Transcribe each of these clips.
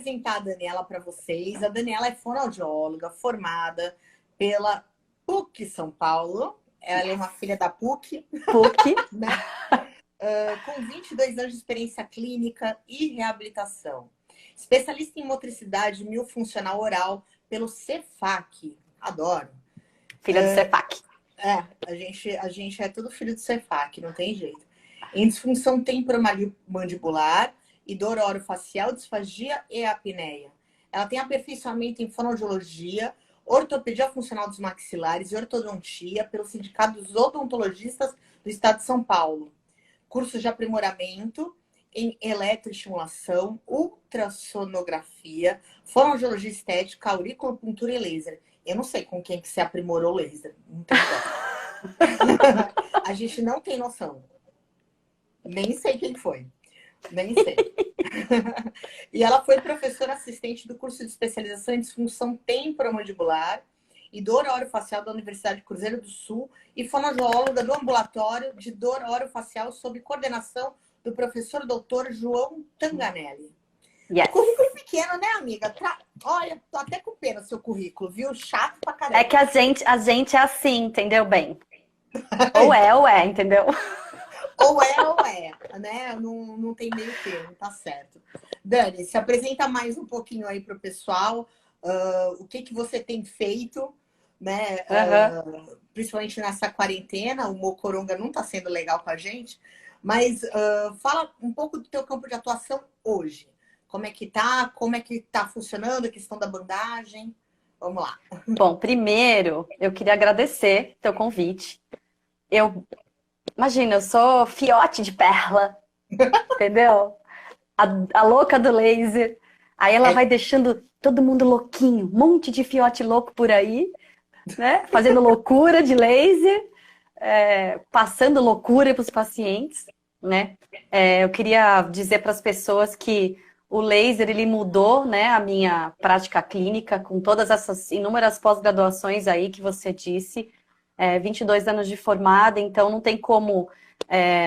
apresentar a Daniela para vocês. A Daniela é fonoaudióloga formada pela PUC São Paulo. Ela é uma filha da PUC, PUC, né? Com 22 anos de experiência clínica e reabilitação. Especialista em motricidade miofuncional oral pelo Cefac. Adoro. filha do Cefac. A gente é tudo filho do Cefac, não tem jeito. Em disfunção temporomandibular e dor orofacial, disfagia e apneia. Ela tem aperfeiçoamento em fonoaudiologia, ortopedia funcional dos maxilares e ortodontia pelo Sindicato dos Odontologistas do Estado de São Paulo. Cursos de aprimoramento em eletroestimulação, ultrassonografia, fonoaudiologia estética, auriculopuntura e laser. Eu não sei com quem que se aprimorou o laser. Não tem ideia. A gente não tem noção. Nem sei quem foi. Nem sei. E ela foi professora assistente do curso de especialização em disfunção temporomandibular e dor orofacial da Universidade de Cruzeiro do Sul e fonoaudióloga do ambulatório de dor orofacial sob coordenação do professor doutor João Tanganelli. Yes. Currículo pequeno, né, amiga? Olha, tô até com pena do seu currículo, viu? Chato pra caramba. É que a gente é assim, entendeu bem? Ou é, entendeu? Ou é, né? Não tem meio termo, tá certo. Dani, se apresenta mais um pouquinho aí pro pessoal. O que você tem feito, né? Principalmente nessa quarentena. O Mocoronga não tá sendo legal com a gente. Mas fala um pouco do teu campo de atuação hoje. Como é que tá funcionando a questão da bandagem? Vamos lá. Bom, primeiro, eu queria agradecer teu convite. Imagina, eu sou fiote de perla, entendeu? A louca do laser. Aí ela vai deixando todo mundo louquinho, um monte de fiote louco por aí, né? Fazendo loucura de laser, passando loucura para os pacientes, né? Eu queria dizer para as pessoas que o laser, ele mudou, né, a minha prática clínica com todas essas inúmeras pós-graduações aí que você disse. 22 anos de formada, então não tem como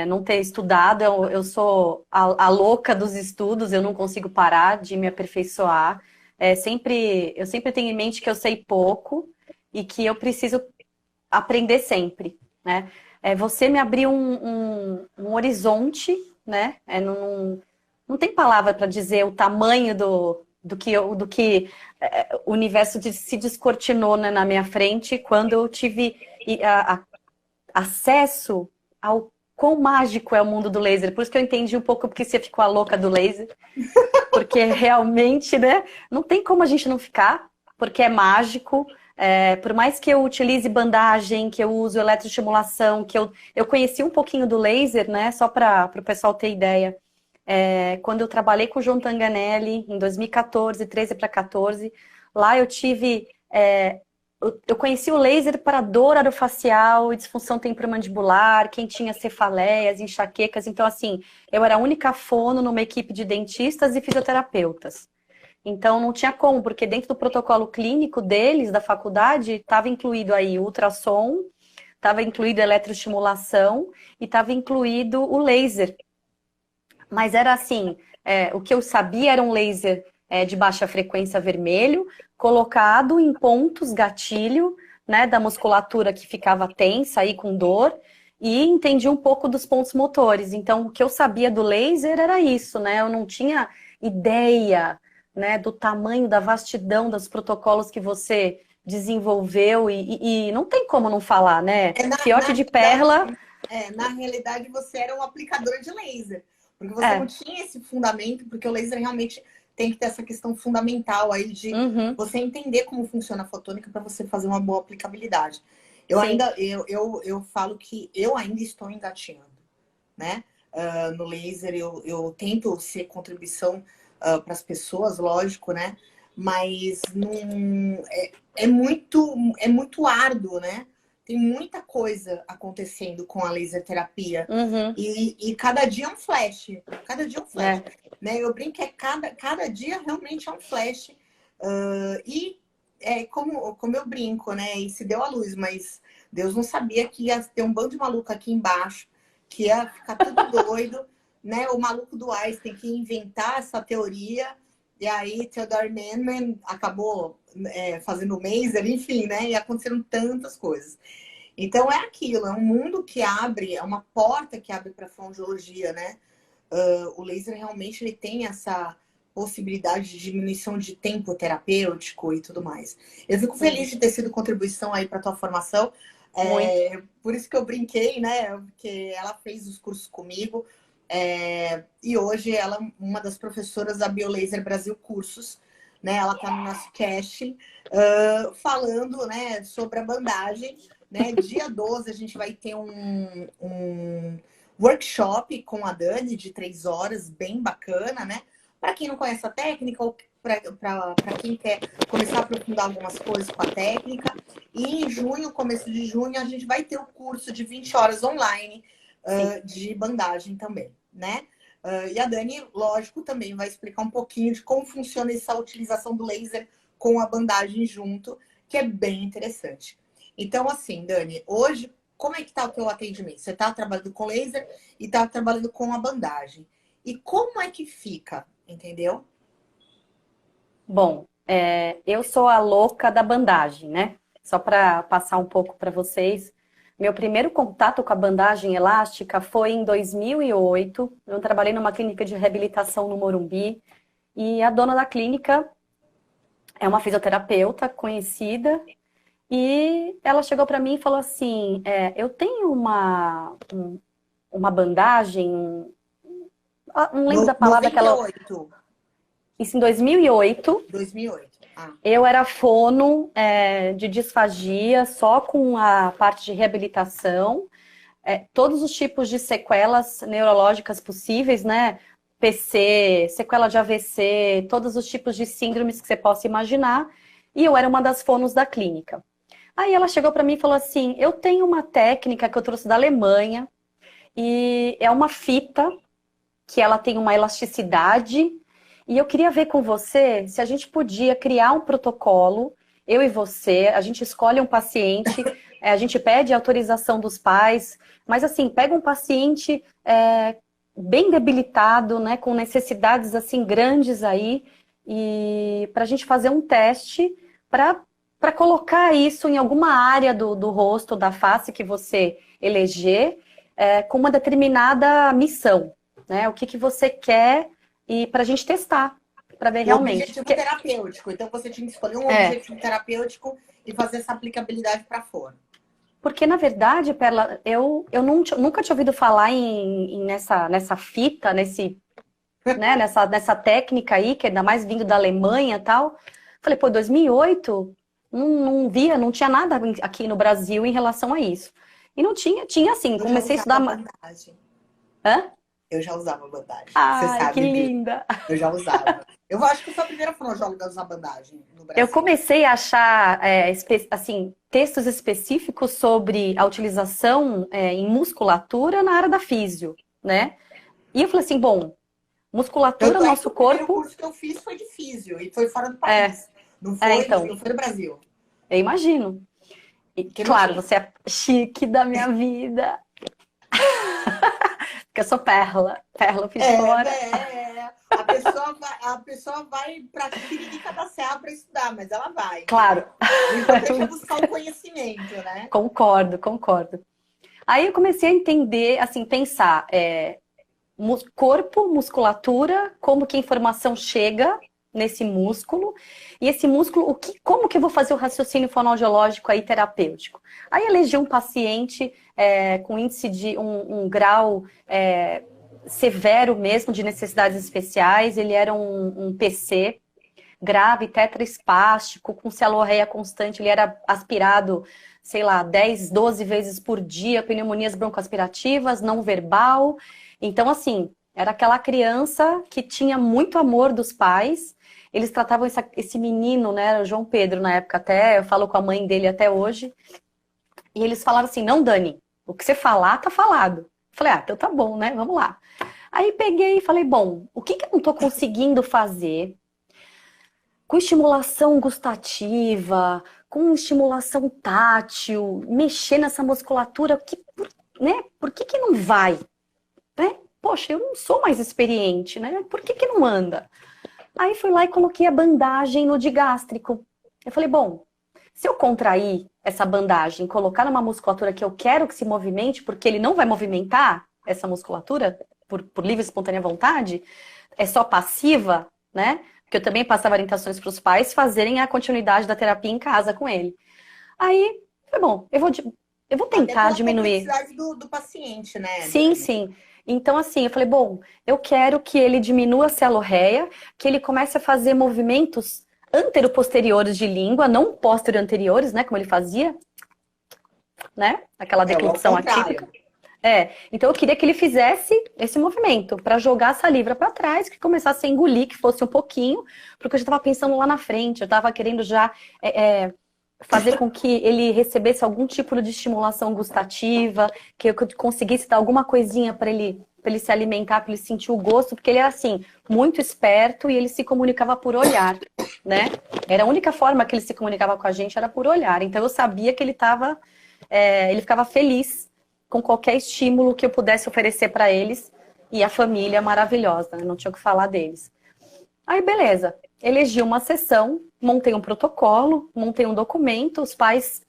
não ter estudado. Eu sou a louca dos estudos, eu não consigo parar de me aperfeiçoar. Eu sempre tenho em mente que eu sei pouco e que eu preciso aprender sempre, né? Você me abriu um horizonte, né? Não tem palavra para dizer o tamanho do que o universo se descortinou, né, na minha frente quando eu tive acesso ao quão mágico é o mundo do laser. Por isso que eu entendi um pouco porque você ficou a louca do laser. Porque realmente, né, não tem como a gente não ficar, porque é mágico. Por mais que eu utilize bandagem, que eu uso eletroestimulação, que eu conheci um pouquinho do laser, né, só para o pessoal ter ideia. Quando eu trabalhei com o João Tanganelli, em 2014, 13 para 14, lá eu tive... Eu conheci o laser para dor orofacial e disfunção temporomandibular, quem tinha cefaleias, enxaquecas. Então, assim, eu era a única fono numa equipe de dentistas e fisioterapeutas. Então, não tinha como, porque dentro do protocolo clínico deles, da faculdade, estava incluído aí ultrassom, estava incluído eletroestimulação e estava incluído o laser. Mas era assim, o que eu sabia era um laser de baixa frequência vermelho, colocado em pontos gatilho, né, da musculatura que ficava tensa aí com dor, e entendi um pouco dos pontos motores. Então, o que eu sabia do laser era isso, né? Eu não tinha ideia, né, do tamanho, da vastidão dos protocolos que você desenvolveu, e não tem como não falar, né? Fiote de perla. Na realidade, você era um aplicador de laser. Porque você não tinha esse fundamento, porque o laser realmente tem que ter essa questão fundamental aí de você entender como funciona a fotônica para você fazer uma boa aplicabilidade. Eu falo que eu ainda estou engatinhando, né? No laser eu tento ser contribuição para as pessoas, lógico, né? Mas não, é muito árduo, né? Tem muita coisa acontecendo com a laser terapia. E cada dia é um flash. Cada dia é um flash. Né? Eu brinco que cada dia realmente é um flash. E como eu brinco, né? E se deu a luz, mas Deus não sabia que ia ter um bando de maluco aqui embaixo, que ia ficar tudo doido, né? O maluco do Einstein que ia inventar essa teoria, E aí, Theodore Mann acabou fazendo o laser, enfim, né? E aconteceram tantas coisas. Então, é aquilo, é um mundo que abre, é uma porta que abre para a fonoaudiologia, né? O laser realmente ele tem essa possibilidade de diminuição de tempo terapêutico e tudo mais. Eu fico feliz de ter sido contribuição aí para tua formação. Por isso que eu brinquei, né? Porque ela fez os cursos comigo. E hoje ela é uma das professoras da BioLaser Brasil Cursos. Né? Ela está no nosso cast falando, né, sobre a bandagem. Né? Dia 12 a gente vai ter um workshop com a Dani de 3 horas, bem bacana, né? Para quem não conhece a técnica ou para quem quer começar a aprofundar algumas coisas com a técnica. E em junho, começo de junho, a gente vai ter o curso de 20 horas online de bandagem também, né? E a Dani, lógico, também vai explicar um pouquinho de como funciona essa utilização do laser com a bandagem junto, que é bem interessante. Então, assim, Dani, hoje, como é que tá o teu atendimento? Você tá trabalhando com laser e tá trabalhando com a bandagem. E como é que fica, entendeu? Bom, eu sou a louca da bandagem, né? Só para passar um pouco para vocês. Meu primeiro contato com a bandagem elástica foi em 2008. Eu trabalhei numa clínica de reabilitação no Morumbi. E a dona da clínica é uma fisioterapeuta conhecida. E ela chegou para mim e falou assim, eu tenho uma bandagem, não lembro da palavra 98. que ela... Isso em 2008. 2008. Eu era fono de disfagia, só com a parte de reabilitação. Todos os tipos de sequelas neurológicas possíveis, né? PC, sequela de AVC, todos os tipos de síndromes que você possa imaginar. E eu era uma das fonos da clínica. Aí ela chegou para mim e falou assim, eu tenho uma técnica que eu trouxe da Alemanha e é uma fita que ela tem uma elasticidade e eu queria ver com você se a gente podia criar um protocolo, eu e você, a gente escolhe um paciente, a gente pede autorização dos pais, mas assim, pega um paciente bem debilitado, né, com necessidades assim grandes aí, e para a gente fazer um teste para colocar isso em alguma área do rosto, da face que você eleger, com uma determinada missão, né? O que você quer e para a gente testar, para ver realmente. Objetivo terapêutico. Então você tinha que escolher um objetivo terapêutico e fazer essa aplicabilidade para fora. Porque, na verdade, Perla, eu nunca tinha ouvido falar nessa fita, né, nessa técnica aí, que ainda mais vindo da Alemanha e tal. Falei, pô, 2008, não tinha nada aqui no Brasil em relação a isso. E não tinha assim, comecei a estudar... bandagem. Hã? Eu já usava bandagem. Ai, você sabe que linda! Eu já usava. Eu acho que eu sou a primeira fonoaudióloga a usar bandagem no Brasil. Eu comecei a achar, assim, textos específicos sobre a utilização em musculatura na área da físio, né? E eu falei assim, bom, musculatura, nosso corpo... O primeiro curso que eu fiz foi de físio e foi fora do país. Não foi no Brasil. Eu imagino. E, claro, você é chique da minha vida. Porque eu sou Perla. Perla eu fiz fora. A pessoa vai pra Tiririca da Serra pra estudar, mas ela vai. Claro. O importante é buscar o conhecimento, né? Concordo. Aí eu comecei a entender, assim, pensar corpo, musculatura, como que a informação chega nesse músculo, e esse músculo, como que eu vou fazer o raciocínio fonoaudiológico aí terapêutico? Aí elegi um paciente com índice de um grau severo mesmo de necessidades especiais, ele era um PC grave, tetraespástico, com celorreia constante, ele era aspirado, sei lá, 10, 12 vezes por dia, pneumonias broncoaspirativas, não verbal. Então, assim, era aquela criança que tinha muito amor dos pais. Eles tratavam esse menino, né, era o João Pedro na época até, eu falo com a mãe dele até hoje. E eles falaram assim, não, Dani, o que você falar, tá falado. Eu falei, então tá bom, né, vamos lá. Aí peguei e falei, bom, o que eu não tô conseguindo fazer com estimulação gustativa, com estimulação tátil, mexer nessa musculatura, né, por que não vai? Né? Poxa, eu não sou mais experiente, né? Por que não anda? Aí fui lá e coloquei a bandagem no digástrico. Eu falei, bom, se eu contrair essa bandagem, colocar numa musculatura que eu quero que se movimente, porque ele não vai movimentar essa musculatura por livre e espontânea vontade, é só passiva, né? Porque eu também passava orientações para os pais fazerem a continuidade da terapia em casa com ele. Aí, foi bom, eu vou tentar Até pela diminuir. complexidade do paciente, né, Sim, Dani? sim. Então, assim, eu falei, bom, eu quero que ele diminua a celorreia, que ele comece a fazer movimentos antero-posteriores de língua, não posterior-anteriores, né, como ele fazia, né? Aquela É o ao declinação contrário. atípica. Então eu queria que ele fizesse esse movimento para jogar a saliva para trás, que começasse a engolir, que fosse um pouquinho, porque eu já estava pensando lá na frente, eu estava querendo já fazer com que ele recebesse algum tipo de estimulação gustativa, que eu conseguisse dar alguma coisinha para ele se alimentar, para ele sentir o gosto, porque ele era assim, muito esperto e ele se comunicava por olhar, né? Era a única forma que ele se comunicava com a gente, era por olhar. Então eu sabia que ele ficava feliz com qualquer estímulo que eu pudesse oferecer para eles e a família maravilhosa, né? Não tinha o que falar deles. Aí, beleza. Elegi uma sessão, montei um protocolo, montei um documento, os pais...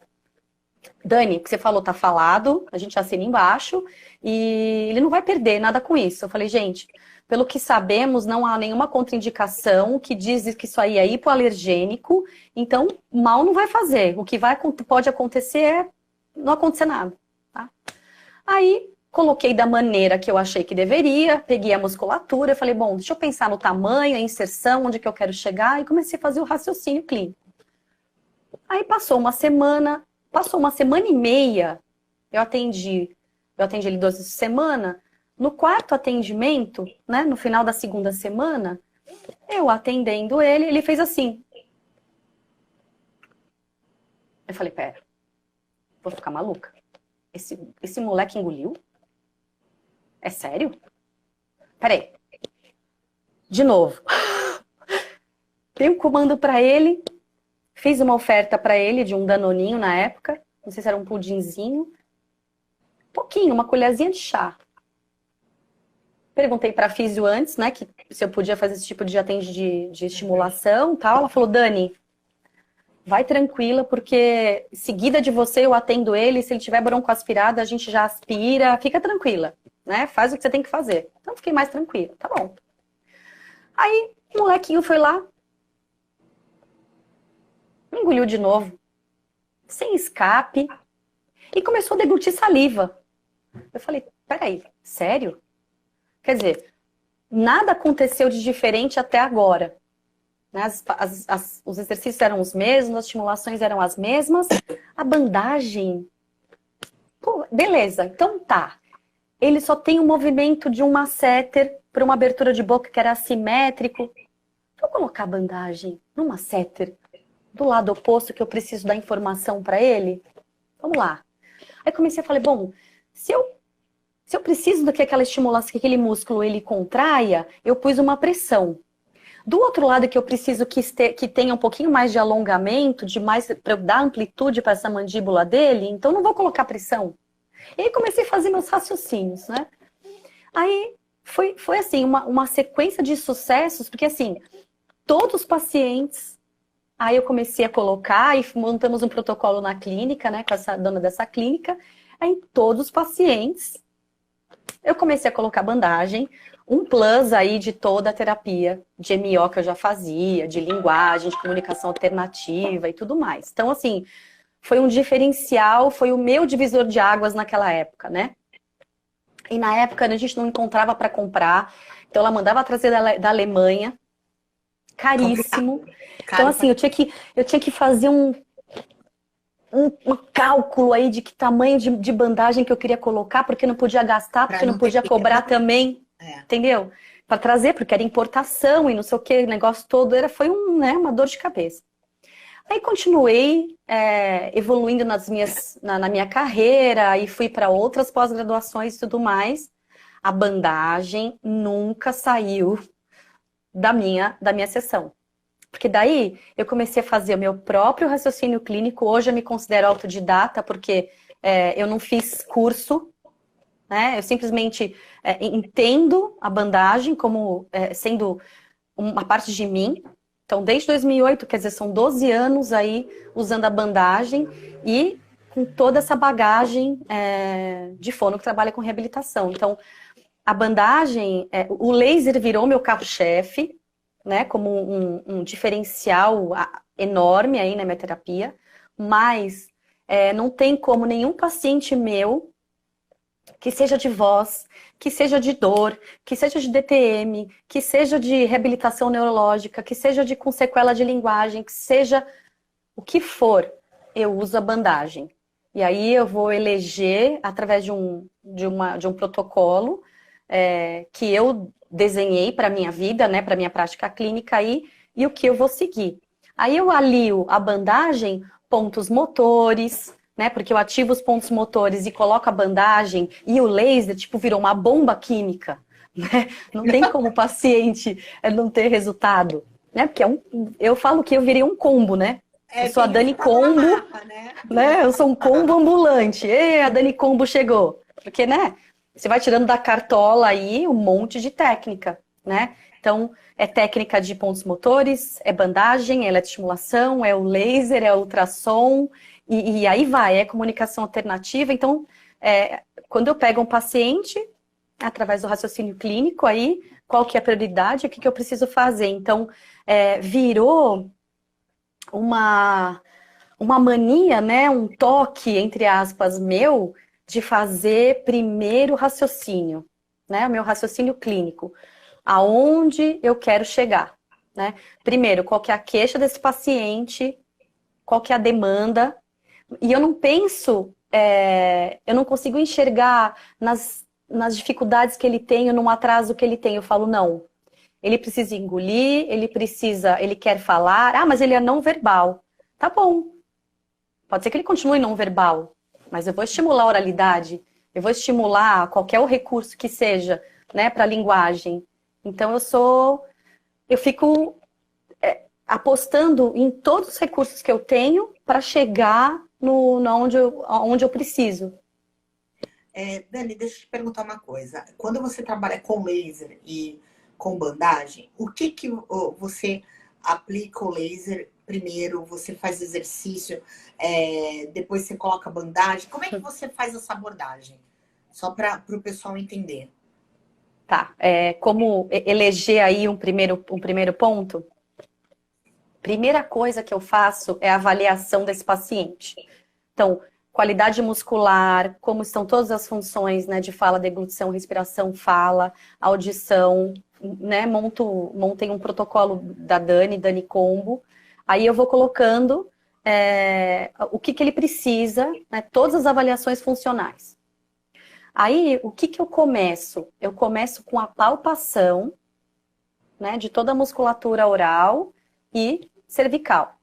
Dani, o que você falou tá falado, a gente assina embaixo e ele não vai perder nada com isso. Eu falei, gente, pelo que sabemos, não há nenhuma contraindicação que diz que isso aí é hipoalergênico, então mal não vai fazer. O que pode acontecer é não acontecer nada, tá? Aí, coloquei da maneira que eu achei que deveria, peguei a musculatura, falei, bom, deixa eu pensar no tamanho, a inserção, onde que eu quero chegar, e comecei a fazer o raciocínio clínico. Aí passou uma semana e meia, eu atendi ele 12 semanas, no quarto atendimento, né, no final da segunda semana, eu atendendo ele fez assim. Eu falei, pera, vou ficar maluca. Esse moleque engoliu? É sério? Peraí. De novo. Dei um comando para ele, fiz uma oferta para ele de um danoninho na época, não sei se era um pudinzinho, pouquinho, uma colherzinha de chá. Perguntei para a físio antes, né, que se eu podia fazer esse tipo de de estimulação, tal. Ela falou, Dani, vai tranquila, porque seguida de você eu atendo ele, se ele tiver broncoaspirado, a gente já aspira, fica tranquila, né? Faz o que você tem que fazer. Então fiquei mais tranquila, tá bom. Aí o molequinho foi lá, engoliu de novo, sem escape, e começou a deglutir saliva. Eu falei, peraí, sério? Quer dizer, nada aconteceu de diferente até agora. Né? Os exercícios eram os mesmos, as estimulações eram as mesmas, a bandagem... Pô, beleza, então tá. Ele só tem o movimento de um masseter para uma abertura de boca que era assimétrico. Vou colocar a bandagem no masseter do lado oposto que eu preciso dar informação para ele? Vamos lá. Aí comecei a falar, bom, se eu preciso do que aquela estimulação, que aquele músculo ele contraia, eu pus uma pressão. Do outro lado, que eu preciso que tenha um pouquinho mais de alongamento, para eu dar amplitude para essa mandíbula dele, então não vou colocar pressão. E aí comecei a fazer meus raciocínios, né? Aí foi assim, uma sequência de sucessos, porque assim, todos os pacientes, aí eu comecei a colocar e montamos um protocolo na clínica, né, com essa dona dessa clínica, aí todos os pacientes, eu comecei a colocar bandagem, um plus aí de toda a terapia de MO que eu já fazia, de linguagem, de comunicação alternativa e tudo mais. Então, assim, foi um diferencial, foi o meu divisor de águas naquela época, né? E na época a gente não encontrava para comprar, então ela mandava trazer da Alemanha, caríssimo. Então, assim, eu tinha que fazer um cálculo aí de que tamanho de bandagem que eu queria colocar, porque não podia gastar, porque não podia cobrar também, entendeu? Para trazer, porque era importação e não sei o que, o negócio todo, foi uma dor de cabeça. Aí continuei evoluindo na minha carreira e fui para outras pós-graduações e tudo mais. A bandagem nunca saiu da minha sessão. Porque daí eu comecei a fazer o meu próprio raciocínio clínico. Hoje eu me considero autodidata, porque eu não fiz curso, né? Eu simplesmente entendo a bandagem como sendo uma parte de mim. Então, desde 2008, quer dizer, são 12 anos aí usando a bandagem e com toda essa bagagem de fono que trabalha com reabilitação. Então, a bandagem, o laser virou meu carro-chefe, né, como um diferencial enorme aí na minha terapia, mas não tem como nenhum paciente meu, que seja de voz, que seja de dor, que seja de DTM, que seja de reabilitação neurológica, que seja com sequela de linguagem, que seja o que for, eu uso a bandagem. E aí eu vou eleger, através de um protocolo que eu desenhei para a minha vida, né, para a minha prática clínica aí, e o que eu vou seguir. Aí eu alio a bandagem, pontos motores, né, porque eu ativo os pontos motores e coloco a bandagem, e o laser, tipo, virou uma bomba química, né? Não tem como o paciente não ter resultado, né? Porque eu falo que eu virei um combo, né? Eu sou a Dani Combo, né? Eu sou um combo ambulante. E a Dani Combo chegou. Porque, né? Você vai tirando da cartola aí um monte de técnica, né? Então, é técnica de pontos motores, é bandagem, é eletroestimulação, é o laser, é o ultrassom, e aí vai, é comunicação alternativa. Então, quando eu pego um paciente, através do raciocínio clínico, aí, qual que é a prioridade, o que eu preciso fazer? Então, virou uma mania, né, um toque, entre aspas, meu, de fazer primeiro raciocínio, né, o meu raciocínio clínico, aonde eu quero chegar, né? Primeiro, qual que é a queixa desse paciente, qual que é a demanda, e eu não penso, eu não consigo enxergar nas dificuldades que ele tem, no atraso que ele tem, eu falo, não, ele precisa engolir, ele quer falar, mas ele é não verbal. Tá bom. Pode ser que ele continue não verbal, mas eu vou estimular a oralidade, eu vou estimular qualquer recurso que seja, né, para a linguagem. Então eu fico apostando em todos os recursos que eu tenho para chegar onde eu preciso. Dani, deixa eu te perguntar uma coisa. Quando você trabalha com laser e com bandagem, o que você aplica o laser primeiro? Você faz exercício, depois você coloca a bandagem? Como é que você faz essa abordagem? Só para o pessoal entender. Tá. Como eleger aí um primeiro ponto? Primeira coisa que eu faço é a avaliação desse paciente. Então, qualidade muscular, como estão todas as funções, né, de fala, deglutição, respiração, fala, audição, né, montei um protocolo da Dani Combo, aí eu vou colocando o que ele precisa, né, todas as avaliações funcionais. Aí, o que eu começo? Eu começo com a palpação, né, de toda a musculatura oral e cervical.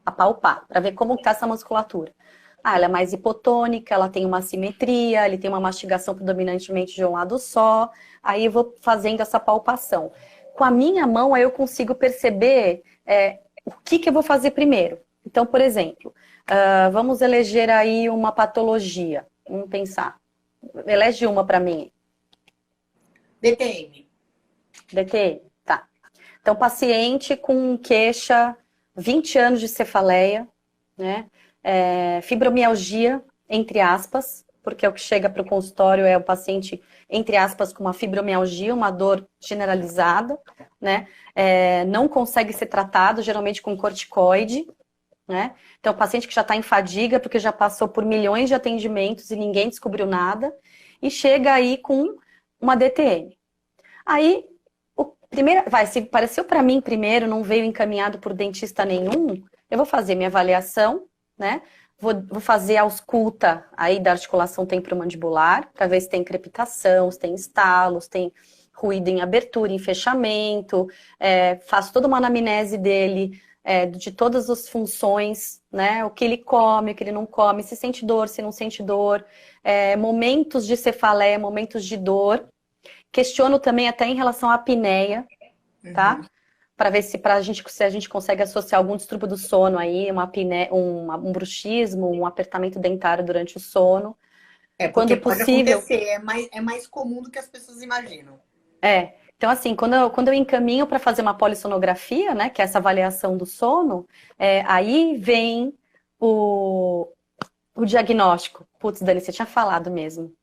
Apalpar, para ver como está essa musculatura. Ela é mais hipotônica, ela tem uma assimetria, ele tem uma mastigação predominantemente de um lado só. Aí eu vou fazendo essa palpação. Com a minha mão, aí eu consigo perceber o que eu vou fazer primeiro. Então, por exemplo, vamos eleger aí uma patologia. Vamos pensar. Elege uma para mim. DTM. DTM, tá. Então, paciente com queixa, 20 anos de cefaleia, né? Fibromialgia, entre aspas, porque o que chega para o consultório é o paciente, entre aspas, com uma fibromialgia, uma dor generalizada, né? Não consegue ser tratado, geralmente com corticoide, né? Então, o paciente que já está em fadiga, porque já passou por milhões de atendimentos e ninguém descobriu nada, e chega aí com uma DTM. Aí, se pareceu para mim primeiro, não veio encaminhado por dentista nenhum, eu vou fazer minha avaliação, né? Vou fazer a ausculta aí da articulação temporomandibular, para ver se tem crepitação, se tem estalos, tem ruído em abertura, em fechamento, faço toda uma anamnese dele, de todas as funções, né? O que ele come, o que ele não come, se sente dor, se não sente dor, momentos de cefaleia, momentos de dor. Questiono também até em relação à apneia, tá? Para ver se a gente consegue associar algum distúrbio do sono aí, um bruxismo, um apertamento dentário durante o sono. Quando possível, pode acontecer, é mais comum do que as pessoas imaginam. Então, assim, quando eu encaminho para fazer uma polissonografia, né, que é essa avaliação do sono, aí vem o diagnóstico. Putz, Dani, você tinha falado mesmo,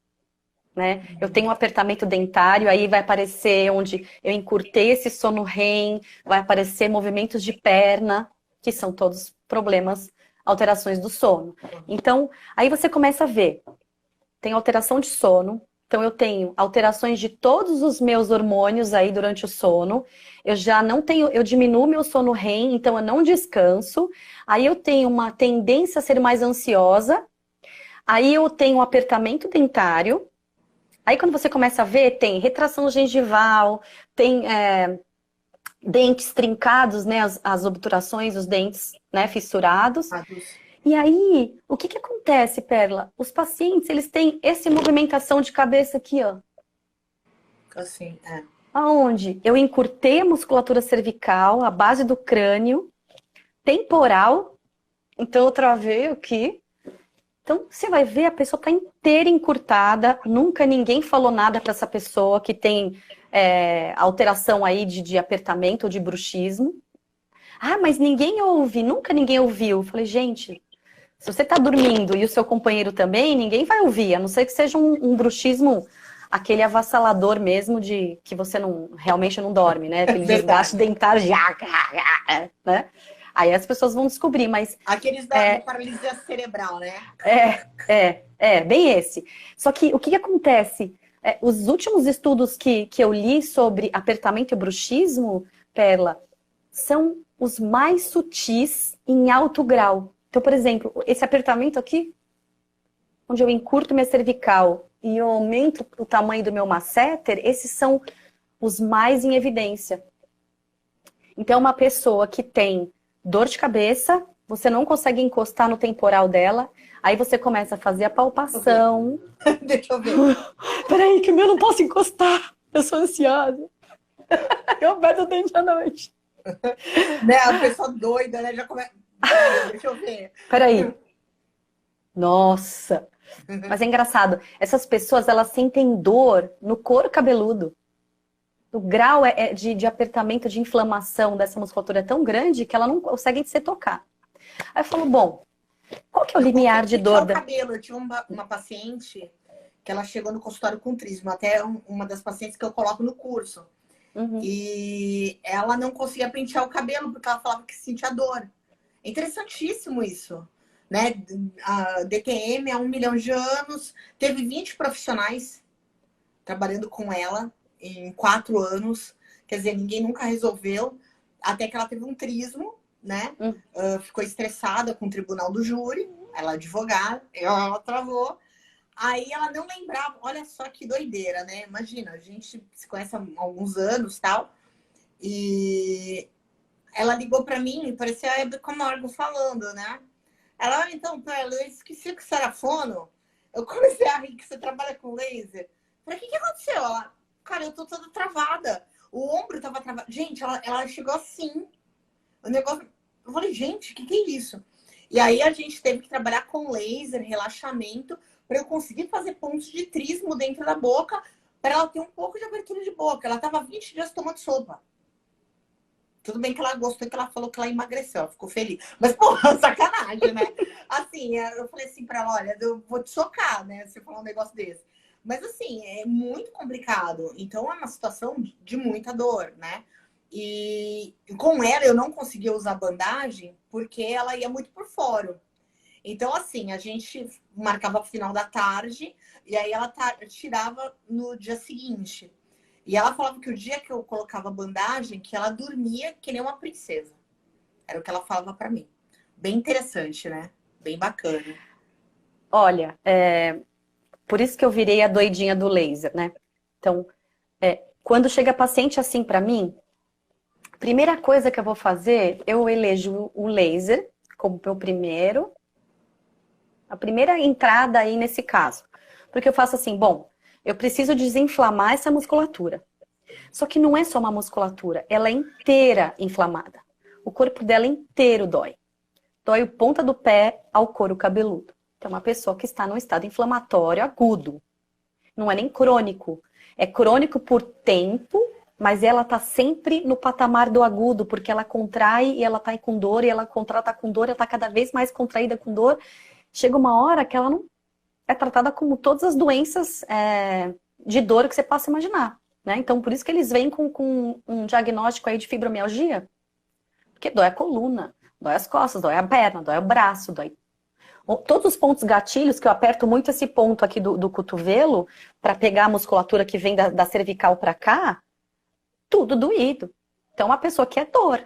né? Eu tenho um apertamento dentário, aí vai aparecer onde eu encurtei esse sono REM, vai aparecer movimentos de perna, que são todos problemas, alterações do sono. Então, aí você começa a ver, tem alteração de sono, então eu tenho alterações de todos os meus hormônios aí durante o sono, eu já não tenho, eu diminuo meu sono REM, então eu não descanso, aí eu tenho uma tendência a ser mais ansiosa, aí eu tenho um apertamento dentário. Aí quando você começa a ver, tem retração gengival, tem dentes trincados, né? As obturações, os dentes, né, fissurados. E aí, o que acontece, Perla? Os pacientes, eles têm essa movimentação de cabeça aqui, ó. Assim, Aonde eu encurtei a musculatura cervical, a base do crânio, temporal. Então eu travei aqui. Então, você vai ver, a pessoa está inteira encurtada, nunca ninguém falou nada para essa pessoa que tem alteração aí de apertamento ou de bruxismo. Ah, mas ninguém ouve, nunca ninguém ouviu. Eu falei, gente, se você está dormindo e o seu companheiro também, ninguém vai ouvir, a não ser que seja um bruxismo, aquele avassalador mesmo de que você realmente não dorme, né? Aquele desgaste dentário, né? Aí as pessoas vão descobrir, mas... Aqueles da paralisia cerebral, né? Bem esse. Só que o que acontece? Os últimos estudos que eu li sobre apertamento e bruxismo, Perla, são os mais sutis em alto grau. Então, por exemplo, esse apertamento aqui, onde eu encurto minha cervical e eu aumento o tamanho do meu masseter, esses são os mais em evidência. Então, uma pessoa que tem dor de cabeça, você não consegue encostar no temporal dela, aí você começa a fazer a palpação. Deixa eu ver. Peraí, que o meu não posso encostar, eu sou ansiosa. Eu aperto o dente à noite. Né, a pessoa doida, né, já começa... Deixa eu ver. Peraí. Nossa. Mas é engraçado, essas pessoas, elas sentem dor no couro cabeludo. O grau de apertamento, de inflamação dessa musculatura é tão grande que ela não consegue se tocar. Aí eu falo, bom, qual que é o limiar de dor? Eu tive uma paciente que ela chegou no consultório com trismo, até uma das pacientes que eu coloco no curso. Uhum. E ela não conseguia pentear o cabelo porque ela falava que sentia dor. É interessantíssimo isso, né? A DTM há 1 milhão de anos, teve 20 profissionais trabalhando com ela em 4 anos. Quer dizer, ninguém nunca resolveu, até que ela teve um trismo, né? Ficou estressada com o tribunal do júri, ela é advogada, ela travou. Aí ela não lembrava, olha só que doideira, né? Imagina, a gente se conhece há alguns anos, tal, e ela ligou para mim, parecia a Hebe Camargo falando, né? Ela, então, eu esqueci que você era fono. Eu comecei a rir que você trabalha com laser. Falei, o que aconteceu? Ela, cara, eu tô toda travada. O ombro tava travado. Gente, ela chegou assim. O negócio... Eu falei, gente, o que é isso? E aí a gente teve que trabalhar com laser, relaxamento, para eu conseguir fazer pontos de trismo dentro da boca, para ela ter um pouco de abertura de boca. Ela tava 20 dias tomando sopa. Tudo bem que ela gostou, que ela falou que ela emagreceu, ela ficou feliz. Mas, porra, sacanagem, né? Assim, eu falei assim pra ela, olha, eu vou te socar, né? Se falar um negócio desse. Mas, assim, é muito complicado. Então, é uma situação de muita dor, né? E com ela, eu não conseguia usar bandagem, porque ela ia muito por fora. Então, assim, a gente marcava o final da tarde, e aí ela tirava no dia seguinte. E ela falava que o dia que eu colocava bandagem, que ela dormia que nem uma princesa. Era o que ela falava pra mim. Bem interessante, né? Bem bacana. Olha, por isso que eu virei a doidinha do laser, né? Então, quando chega paciente assim pra mim, a primeira coisa que eu vou fazer, eu elejo o laser como meu a primeira entrada aí nesse caso. Porque eu faço assim, bom, eu preciso desinflamar essa musculatura. Só que não é só uma musculatura, ela é inteira inflamada. O corpo dela inteiro dói. Dói o ponta do pé ao couro cabeludo. Então, uma pessoa que está num estado inflamatório agudo. Não é nem crônico. É crônico por tempo mas ela tá sempre no patamar do agudo, porque ela contrai e ela tá com dor, e ela contrai, tá com dor, ela tá cada vez mais contraída com dor. Chega uma hora que ela não é tratada como todas as doenças de dor que você possa imaginar, né? Então, por isso que eles vêm com um diagnóstico aí de fibromialgia, porque dói a coluna, dói as costas, dói a perna, dói o braço, dói todos os pontos gatilhos, que eu aperto muito esse ponto aqui do cotovelo, para pegar a musculatura que vem da cervical para cá, tudo doído. Então, a pessoa quer dor.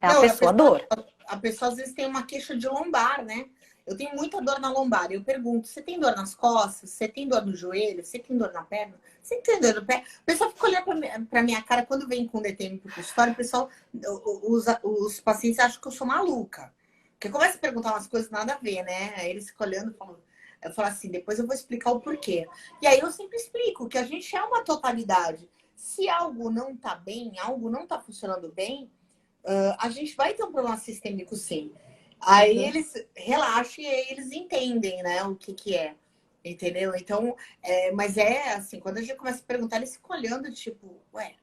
Não, a pessoa dor. A pessoa às vezes tem uma queixa de lombar, né? Eu tenho muita dor na lombar. Eu pergunto, você tem dor nas costas? Você tem dor no joelho? Você tem dor na perna? Você tem dor no pé? O pessoal fica olhando pra minha cara quando vem com DTM pro consultório. O pessoal, os pacientes acham que eu sou maluca. Porque começa a perguntar umas coisas nada a ver, né? Aí eles ficam olhando e falam... Eu falo assim, depois eu vou explicar o porquê. E aí eu sempre explico que a gente é uma totalidade. Se algo não tá bem, algo não tá funcionando bem, a gente vai ter um problema sistêmico, sim. Aí eles relaxam e aí eles entendem, né, o que é. Entendeu? Então, mas é assim, quando a gente começa a perguntar, eles ficam olhando, tipo, ué,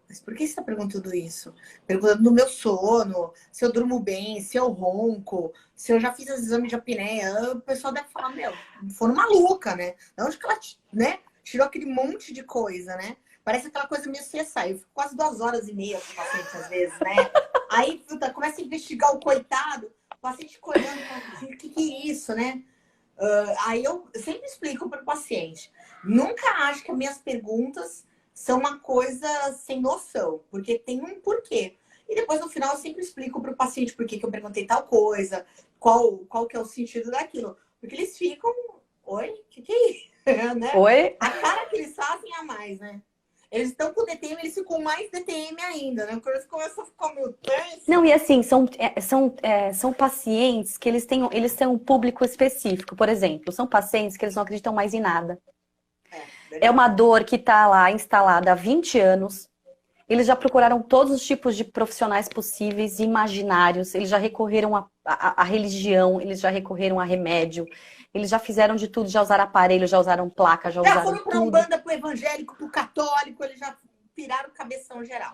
mas por que você está perguntando isso? Perguntando no meu sono, se eu durmo bem, se eu ronco, se eu já fiz os exames de apneia. O pessoal deve falar, meu, foram maluca, né? De onde que ela, né, tirou aquele monte de coisa, né? Parece aquela coisa meio CSI. Eu fico quase 2 horas e meia com o paciente, às vezes, né? Aí começa a investigar o coitado, o paciente fica olhando e fala, o que é isso, né? Aí eu sempre explico para o paciente. Nunca acho que as minhas perguntas são uma coisa sem noção, porque tem um porquê. E depois, no final, eu sempre explico para o paciente por que eu perguntei tal coisa, qual que é o sentido daquilo. Porque eles ficam, oi, o que é isso? Né? Oi? A cara que eles fazem a mais, né? Eles estão com DTM, eles ficam mais DTM ainda, né? Quando eles começam a ficar meio tenso. Não, e assim, são pacientes que eles têm um público específico. Por exemplo, são pacientes que eles não acreditam mais em nada. É uma dor que está lá instalada há 20 anos. Eles já procuraram todos os tipos de profissionais possíveis e imaginários. Eles já recorreram à religião, eles já recorreram a remédio. Eles já fizeram de tudo, já usaram aparelho, já usaram placa, já usaram foram para Umbanda, para o evangélico, para o católico, eles já tiraram o cabeção geral.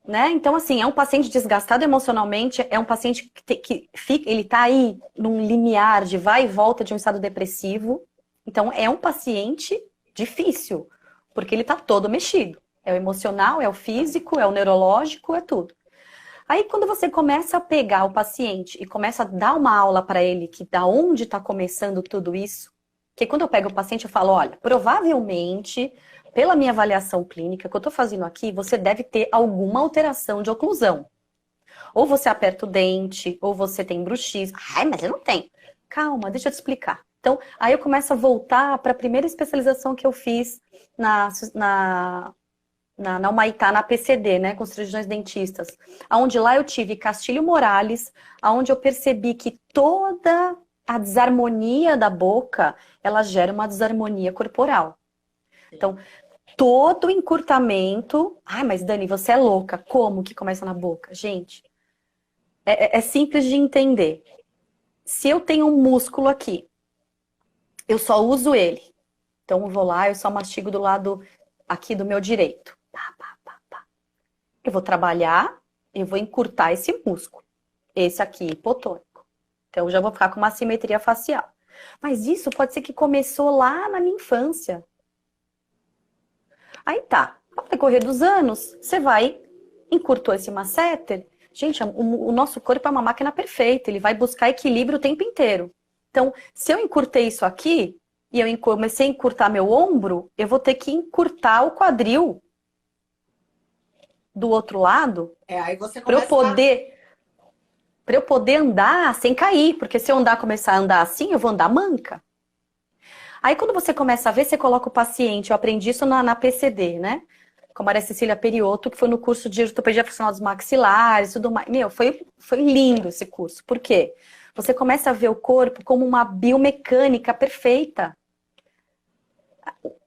Né? Então, assim, é um paciente desgastado emocionalmente, é um paciente que fica, ele tá aí num limiar de vai e volta de um estado depressivo. Então, é um paciente difícil, porque ele tá todo mexido. É o emocional, é o físico, é o neurológico, é tudo. Aí, quando você começa a pegar o paciente e começa a dar uma aula para ele que da onde está começando tudo isso, que quando eu pego o paciente eu falo, olha, provavelmente, pela minha avaliação clínica que eu estou fazendo aqui, você deve ter alguma alteração de oclusão. Ou você aperta o dente, ou você tem bruxismo. Ai, mas eu não tenho. Calma, deixa eu te explicar. Então, aí eu começo a voltar para a primeira especialização que eu fiz na Humaitá, na PCD, né, com cirurgiões dentistas, onde lá eu tive Castilho Morales, onde eu percebi que toda a desarmonia da boca, ela gera uma desarmonia corporal. Então, todo encurtamento... Ai, mas Dani, você é louca. Como que começa na boca? Gente, é simples de entender. Se eu tenho um músculo aqui, eu só uso ele. Então, eu vou lá, eu só mastigo do lado aqui do meu direito. Eu vou trabalhar, eu vou encurtar esse músculo. Esse aqui, hipotônico. Então, eu já vou ficar com uma assimetria facial. Mas isso pode ser que começou lá na minha infância. Aí tá, ao decorrer dos anos, você vai, encurtou esse masseter. Gente, o nosso corpo é uma máquina perfeita, ele vai buscar equilíbrio o tempo inteiro. Então, se eu encurtei isso aqui, e eu comecei a encurtar meu ombro, eu vou ter que encurtar o quadril do outro lado, aí você para eu poder andar sem cair, porque se eu começar a andar assim, eu vou andar manca. Aí quando você começa a ver, você coloca o paciente, eu aprendi isso na PCD, né? Com a Maria Cecília Periotto, que foi no curso de ortopedia funcional dos maxilares, tudo mais. Meu, foi lindo esse curso. Por quê? Você começa a ver o corpo como uma biomecânica perfeita.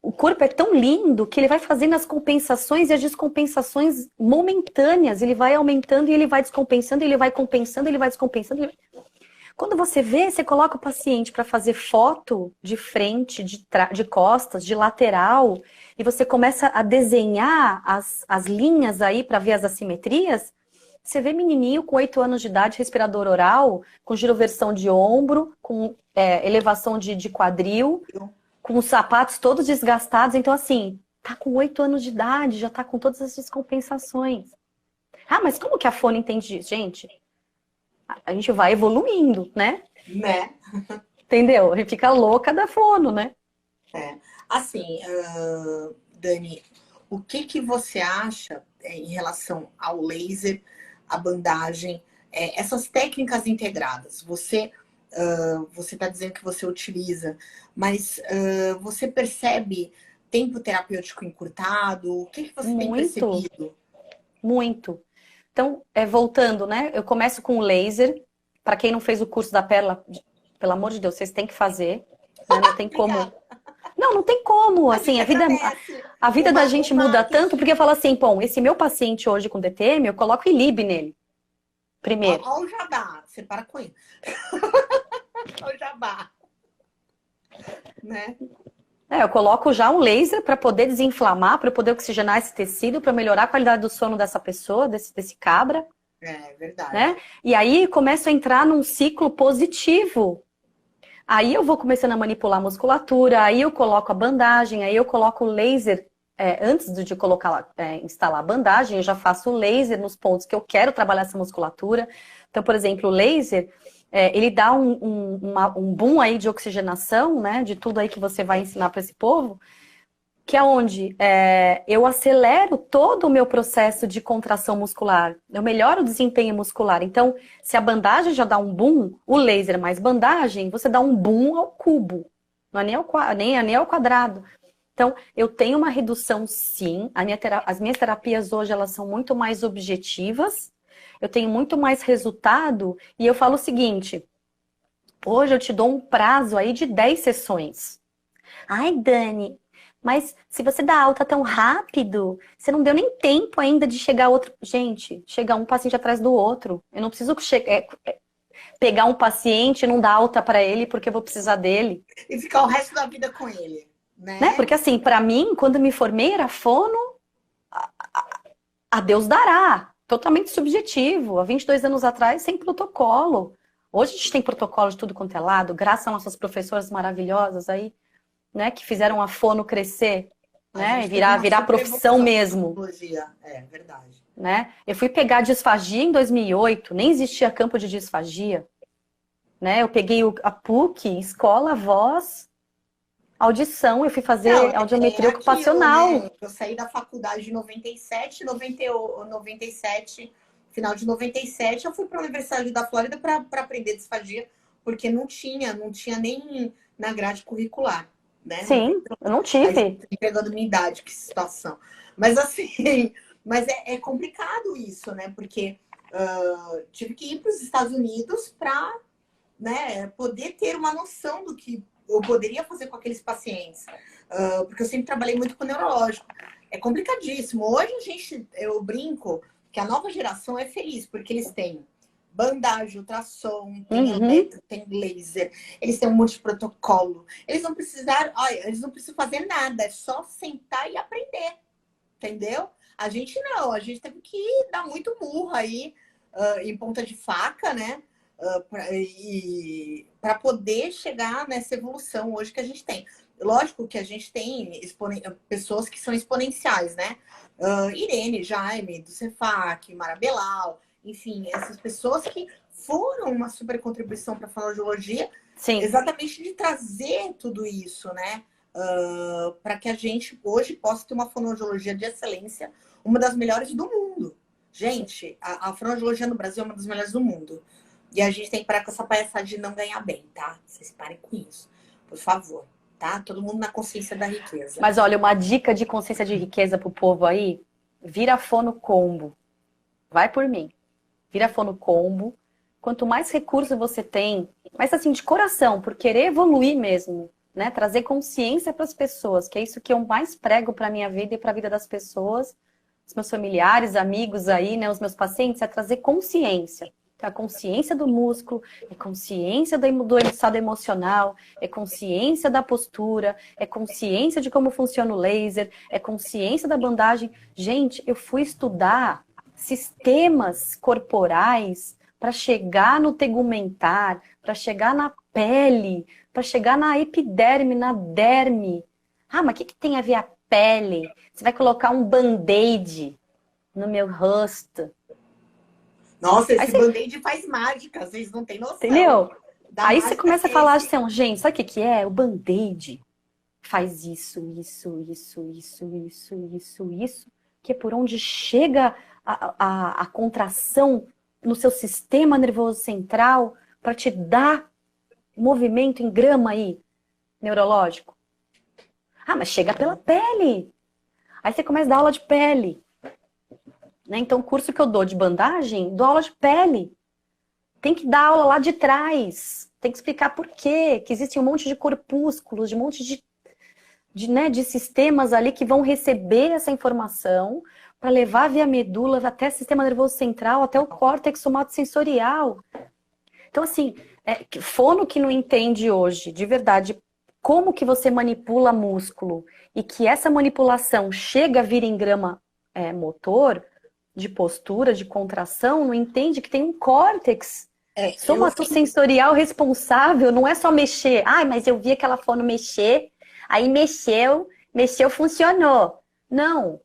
O corpo é tão lindo que ele vai fazendo as compensações e as descompensações momentâneas. Ele vai aumentando e ele vai descompensando, ele vai compensando, ele vai descompensando. Quando você vê, você coloca o paciente para fazer foto de frente, de costas, de lateral, e você começa a desenhar as linhas aí para ver as assimetrias. Você vê menininho com 8 anos de idade, respirador oral, com giroversão de ombro, com elevação de quadril, com os sapatos todos desgastados. Então, assim, tá com 8 anos de idade, já tá com todas as descompensações. Ah, mas como que a fono entende isso? Gente, a gente vai evoluindo, né? Né? Entendeu? A gente fica louca da fono, né? Assim, Dani, o que você acha em relação ao laser, a bandagem, essas técnicas integradas? Você está dizendo que você utiliza, mas você percebe tempo terapêutico encurtado? O que você tem percebido? Muito. Então, voltando, né? Eu começo com o laser. Para quem não fez o curso da Perla, pelo amor de Deus, vocês têm que fazer. Né? Não tem como. Não tem como. Assim, a vida da gente muda tanto, porque eu falo assim, bom, esse meu paciente hoje com DTM, eu coloco ILIB nele. Primeiro. Olha o jabá. Você para com isso. Olha o jabá. Né? Eu coloco já um laser para poder desinflamar, para poder oxigenar esse tecido, para melhorar a qualidade do sono dessa pessoa, desse cabra. É verdade. Né? E aí começo a entrar num ciclo positivo. Aí eu vou começando a manipular a musculatura, aí eu coloco a bandagem, aí eu coloco o laser. Antes de colocar, instalar a bandagem, eu já faço o laser nos pontos que eu quero trabalhar essa musculatura. Então, por exemplo, o laser, ele dá um boom aí de oxigenação, né? De tudo aí que você vai ensinar para esse povo, que é onde eu acelero todo o meu processo de contração muscular. Eu melhoro o desempenho muscular. Então, se a bandagem já dá um boom, o laser mais bandagem, você dá um boom ao cubo. Não é nem ao quadrado. Então, eu tenho uma redução, sim. As minhas terapias hoje, elas são muito mais objetivas. Eu tenho muito mais resultado. E eu falo o seguinte, hoje eu te dou um prazo aí de 10 sessões. Ai, Dani, mas se você dá alta tão rápido, você não deu nem tempo ainda de chegar outro. Gente, chega um paciente atrás do outro. Eu não preciso pegar um paciente e não dar alta para ele porque eu vou precisar dele. E ficar o resto da vida com ele. Né? Porque assim, para mim, quando me formei, era fono, a Deus dará. Totalmente subjetivo. Há 22 anos atrás, sem protocolo. Hoje a gente tem protocolo de tudo quanto é lado, graças às nossas professoras maravilhosas aí, né, que fizeram a fono crescer, né, e virar profissão mesmo. É verdade. Né? Eu fui pegar disfagia em 2008, nem existia campo de disfagia. Né? Eu peguei a PUC, escola, voz, audição, eu fui fazer audiometria ocupacional. Né? Eu saí da faculdade em 97, 97, final de 97, eu fui para a Universidade da Flórida para aprender disfagia, porque não tinha nem na grade curricular. Né? Sim, eu não tive. Pegando minha idade, que situação. Mas assim, é complicado isso, né? Porque tive que ir para os Estados Unidos para, né, poder ter uma noção do que eu poderia fazer com aqueles pacientes. Porque eu sempre trabalhei muito com neurológico. É complicadíssimo. Hoje eu brinco que a nova geração é feliz, porque eles têm bandagem, ultrassom, tem laser, eles têm um monte de protocolo. Eles não precisam fazer nada, é só sentar e aprender. Entendeu? A gente não, a gente teve que dar muito murro aí em ponta de faca, né? Para poder chegar nessa evolução hoje que a gente tem. Lógico que a gente tem pessoas que são exponenciais, né? Irene, Jaime, do Cefac, Mara Belal, enfim, essas pessoas que foram uma super contribuição para a fonoaudiologia, exatamente de trazer tudo isso, né? Para que a gente hoje possa ter uma fonoaudiologia de excelência, uma das melhores do mundo. Gente, a fonoaudiologia no Brasil é uma das melhores do mundo. E a gente tem que parar com essa palhaçada de não ganhar bem, tá? Vocês parem com isso, por favor, tá? Todo mundo na consciência da riqueza. Mas olha, uma dica de consciência de riqueza pro povo aí, vira fono combo. Vai por mim. Vira fono combo. Quanto mais recurso você tem, mas assim, de coração, por querer evoluir mesmo, né? Trazer consciência para as pessoas, que é isso que eu mais prego para minha vida e para a vida das pessoas, os meus familiares, amigos aí, né? Os meus pacientes, é trazer consciência. Então, a consciência do músculo, é consciência do estado emocional, é consciência da postura, é consciência de como funciona o laser, é consciência da bandagem. Gente, eu fui estudar sistemas corporais para chegar no tegumentar, para chegar na pele, para chegar na epiderme, na derme. Ah, mas o que tem a ver a pele? Você vai colocar um band-aid no meu rosto. Nossa, Aí esse band-aid faz mágica, vocês não têm noção. Entendeu? Da Aí você mágica começa a que falar é esse. assim, gente, sabe o que que é? O band-aid faz isso, que é por onde chega a contração no seu sistema nervoso central para te dar movimento em grama aí, neurológico. Ah, mas chega pela pele. Aí você começa a dar aula de pele. Né? Então, o curso que eu dou de bandagem, dou aula de pele. Tem que dar aula lá de trás. Tem que explicar por quê. Que existem um monte de corpúsculos, de um monte de sistemas ali que vão receber essa informação para levar via medula até o sistema nervoso central, até o córtex somatosensorial. Então, assim, fono que não entende hoje, de verdade, como que você manipula músculo e que essa manipulação chega a vir em grama motor, de postura, de contração, não entende que tem um córtex somatosensorial responsável, não é só mexer. Ai, mas eu vi aquela fono mexer, aí mexeu, funcionou. Não,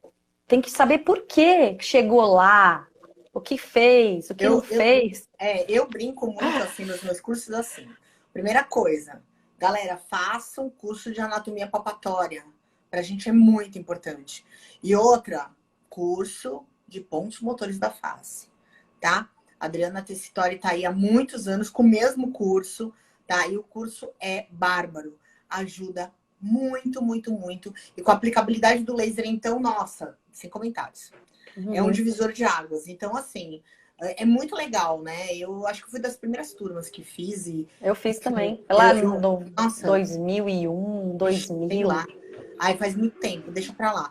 tem que saber por que chegou lá, o que fez, o que não fez. Eu brinco muito assim nos meus cursos assim. Primeira coisa, galera, faça um curso de anatomia palpatória. Pra gente é muito importante. E outra, curso de pontos motores da face, tá? A Adriana Tessitori tá aí há muitos anos com o mesmo curso, tá? E o curso é bárbaro. Ajuda muito, muito, muito. E com a aplicabilidade do laser, então, nossa, sem comentários. É um divisor de águas. Então, assim, é muito legal, né? Eu acho que fui das primeiras turmas que fiz. Eu fiz também. Lá no nossa, 2001, 2000. Sei lá. Ai, faz muito tempo. Deixa pra lá.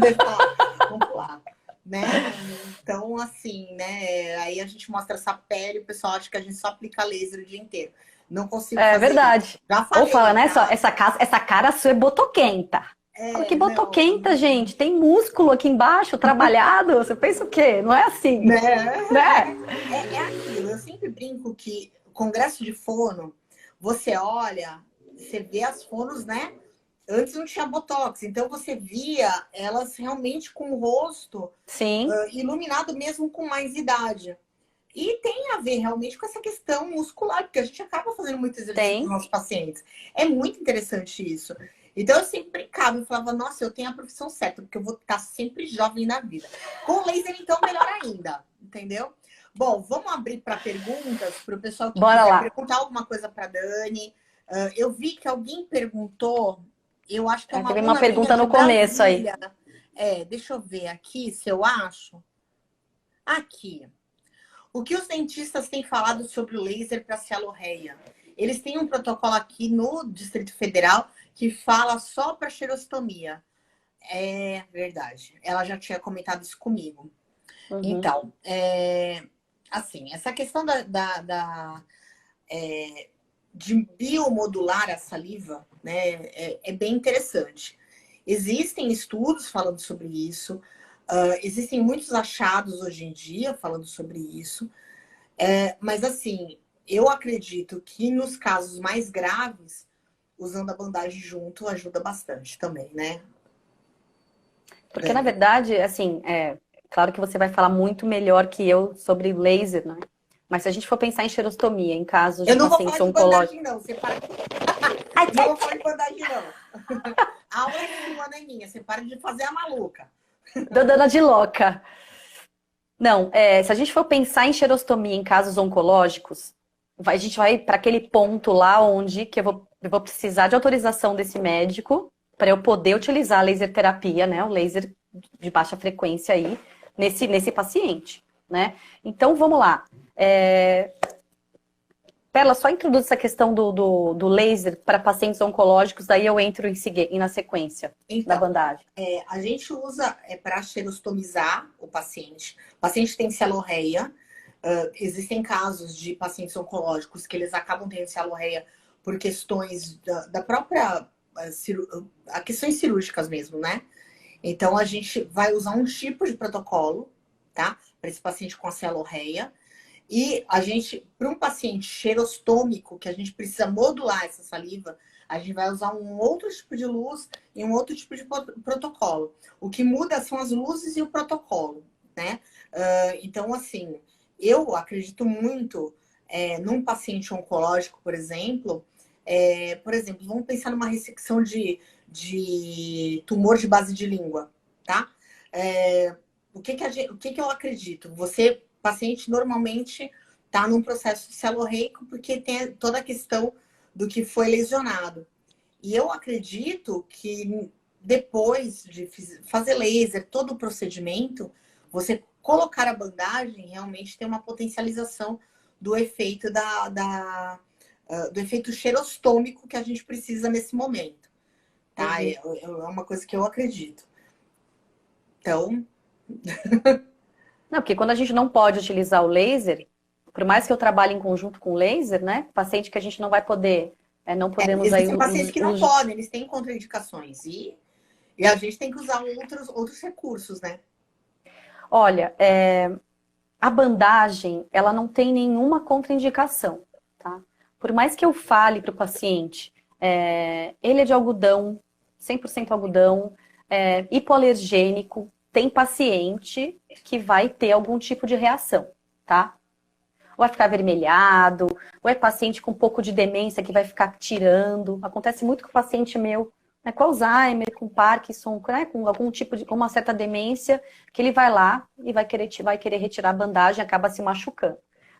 Deixa pra lá. Vamos lá. Né? Então, assim, né? Aí a gente mostra essa pele, o pessoal acha que a gente só aplica laser o dia inteiro. Não consigo fazer verdade. isso. Já falei, ou fala, né? tá? Essa cara sua é botoquenta. Fala que botoquenta, gente. Tem músculo aqui embaixo, trabalhado. Você pensa o quê? Não é assim. Né? Né? É aquilo. Eu sempre brinco que o congresso de fono, você olha, você vê as fonos, né? Antes não tinha botox, então você via elas realmente com o rosto iluminado mesmo com mais idade. E tem a ver realmente com essa questão muscular, porque a gente acaba fazendo muito exercício com os nossos pacientes. É muito interessante isso. Então eu sempre brincava e falava, nossa, eu tenho a profissão certa, porque eu vou estar sempre jovem na vida. Com o laser, então, melhor ainda, entendeu? Bom, vamos abrir para perguntas, para o pessoal que quiser perguntar alguma coisa para Dani. Eu vi que alguém perguntou, eu acho que é teve uma pergunta no começo aí. Deixa eu ver aqui se eu acho. Aqui. O que os dentistas têm falado sobre o laser para cialorreia? Eles têm um protocolo aqui no Distrito Federal que fala só para xerostomia. É verdade. Ela já tinha comentado isso comigo. Então, assim, essa questão de biomodular a saliva, né, é bem interessante. Existem estudos falando sobre isso. Existem muitos achados hoje em dia falando sobre isso. Mas, assim, eu acredito que nos casos mais graves, usando a bandagem junto ajuda bastante também, né? Porque, na verdade, assim, claro que você vai falar muito melhor que eu sobre laser, né? Mas se a gente for pensar em xerostomia, em casos de pacientes oncológicos... Eu não vou falar de bandagem, não. Você para... Eu não vou falar de bandagem, não. A aula é sua, não é minha. Você para de fazer a maluca. Dona de louca. Não, se a gente for pensar em xerostomia em casos oncológicos, a gente vai para aquele ponto lá onde que eu vou precisar de autorização desse médico para eu poder utilizar a laser terapia, né? O laser de baixa frequência aí, nesse paciente, né? Então, vamos lá. Perla, só introduz essa questão do laser para pacientes oncológicos, daí eu entro na sequência da bandagem. A gente usa para xerostomizar o paciente. O paciente tem cialorreia. Existem casos de pacientes oncológicos que eles acabam tendo celorreia por questões da própria questões cirúrgicas mesmo, né? Então a gente vai usar um tipo de protocolo, tá? Para esse paciente com a celorreia. E a gente, para um paciente xerostômico, que a gente precisa modular essa saliva, a gente vai usar um outro tipo de luz e um outro tipo de protocolo. O que muda são as luzes e o protocolo, né? Então, assim, eu acredito muito num paciente oncológico, por exemplo, vamos pensar numa ressecção de tumor de base de língua, tá? O que eu acredito? Paciente normalmente está num processo celorreico porque tem toda a questão do que foi lesionado. E eu acredito que depois de fazer laser, todo o procedimento, você colocar a bandagem realmente tem uma potencialização do efeito do efeito xerostômico que a gente precisa nesse momento. Tá? Uhum. É uma coisa que eu acredito. Então... Não, porque quando a gente não pode utilizar o laser, por mais que eu trabalhe em conjunto com o laser, né? Paciente que a gente não vai poder, não podemos aí... Existem pacientes que não podem, eles têm contraindicações. E a gente tem que usar outros recursos, né? Olha, a bandagem, ela não tem nenhuma contraindicação, tá? Por mais que eu fale para o paciente, ele é de algodão, 100% algodão, hipoalergênico, tem paciente que vai ter algum tipo de reação, tá? Ou vai ficar avermelhado, ou é paciente com um pouco de demência que vai ficar tirando. Acontece muito com o paciente meu, né, com Alzheimer, com Parkinson, né, com algum tipo com uma certa demência, que ele vai lá e vai querer retirar a bandagem e acaba se machucando.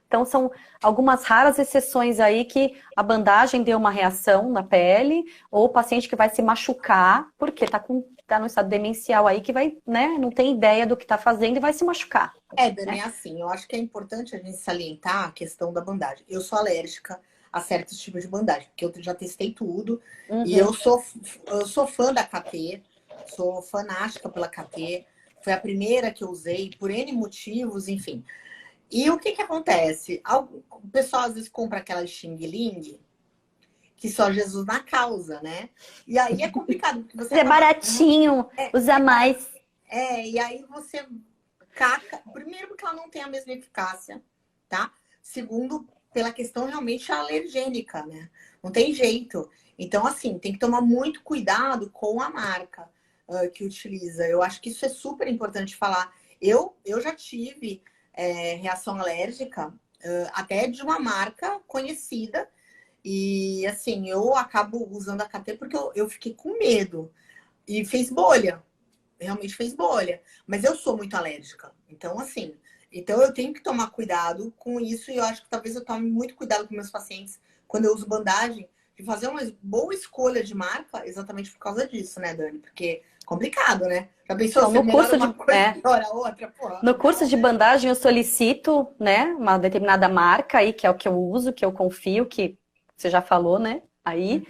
Então, são algumas raras exceções aí que a bandagem deu uma reação na pele, ou o paciente que vai se machucar, porque tá no estado demencial aí, que vai, né, não tem ideia do que tá fazendo e vai se machucar. Dani, né? é assim, eu acho que é importante a gente salientar a questão da bandagem. Eu sou alérgica a certos tipos de bandagem, porque eu já testei tudo, e eu sou fã da KT, sou fanática pela KT, foi a primeira que eu usei, por N motivos, enfim. E o que acontece? O pessoal às vezes compra aquela Xing Ling, que só Jesus na causa, né? E aí é complicado, porque você É baratinho, usa mais. E aí você caca. Primeiro, porque ela não tem a mesma eficácia, tá? Segundo, pela questão realmente alergênica, né? Não tem jeito. Então, assim, tem que tomar muito cuidado com a marca que utiliza. Eu acho que isso é super importante falar. Eu já tive reação alérgica até de uma marca conhecida. E, assim, eu acabo usando a KT porque eu fiquei com medo. E fez bolha. Realmente fez bolha. Mas eu sou muito alérgica. Então, assim, eu tenho que tomar cuidado com isso. E eu acho que talvez eu tome muito cuidado com meus pacientes quando eu uso bandagem, de fazer uma boa escolha de marca exatamente por causa disso, né, Dani? Porque é complicado, né? Já pensou Então, se melhora uma coisa e piora a outra? Porra. No curso de bandagem eu solicito, né, uma determinada marca aí, que é o que eu uso, que eu confio, que você já falou, né? Aí,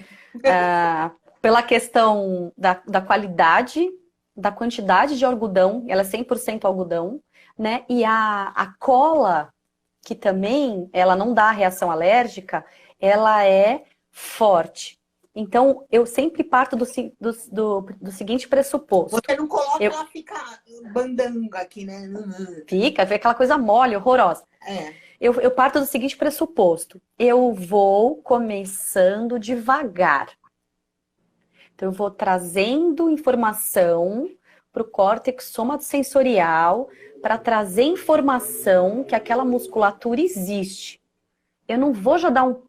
pela questão da qualidade, da quantidade de algodão, ela é 100% algodão, né? E a cola, que também, ela não dá reação alérgica, ela é forte. Então, eu sempre parto do seguinte pressuposto. Você não coloca ela ficar bandanga aqui, né? Fica, vê aquela coisa mole, horrorosa. Eu parto do seguinte pressuposto. Eu vou começando devagar. Então, eu vou trazendo informação para o córtex somatosensorial para trazer informação que aquela musculatura existe. Eu não vou já dar um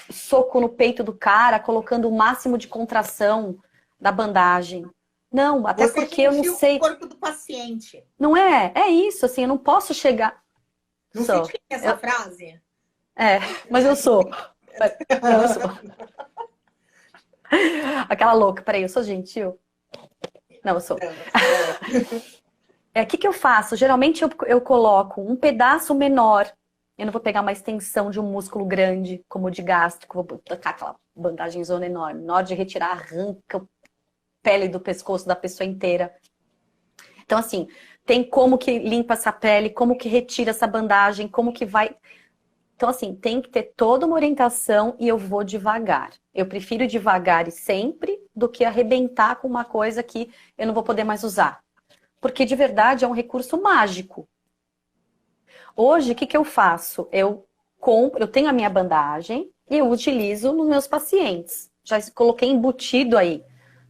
soco no peito do cara, colocando o máximo de contração da bandagem. Não, até você porque eu não sei. O corpo do paciente. Não é? É isso, assim, eu não posso chegar. Não sei de quem é essa frase. Mas eu sou. Não, eu sou. Aquela louca, peraí, eu sou gentil? Não, eu sou. O que eu faço? Geralmente eu coloco um pedaço menor. Eu não vou pegar uma extensão de um músculo grande, como o de gástrico, vou botar aquela bandagem zona enorme. Na hora de retirar, arranca a pele do pescoço da pessoa inteira. Então, assim, tem como que limpa essa pele, como que retira essa bandagem, como que vai... Então, assim, tem que ter toda uma orientação e eu vou devagar. Eu prefiro devagar e sempre do que arrebentar com uma coisa que eu não vou poder mais usar. Porque, de verdade, é um recurso mágico. Hoje, o que eu faço? Eu tenho a minha bandagem e eu utilizo nos meus pacientes. Já coloquei embutido aí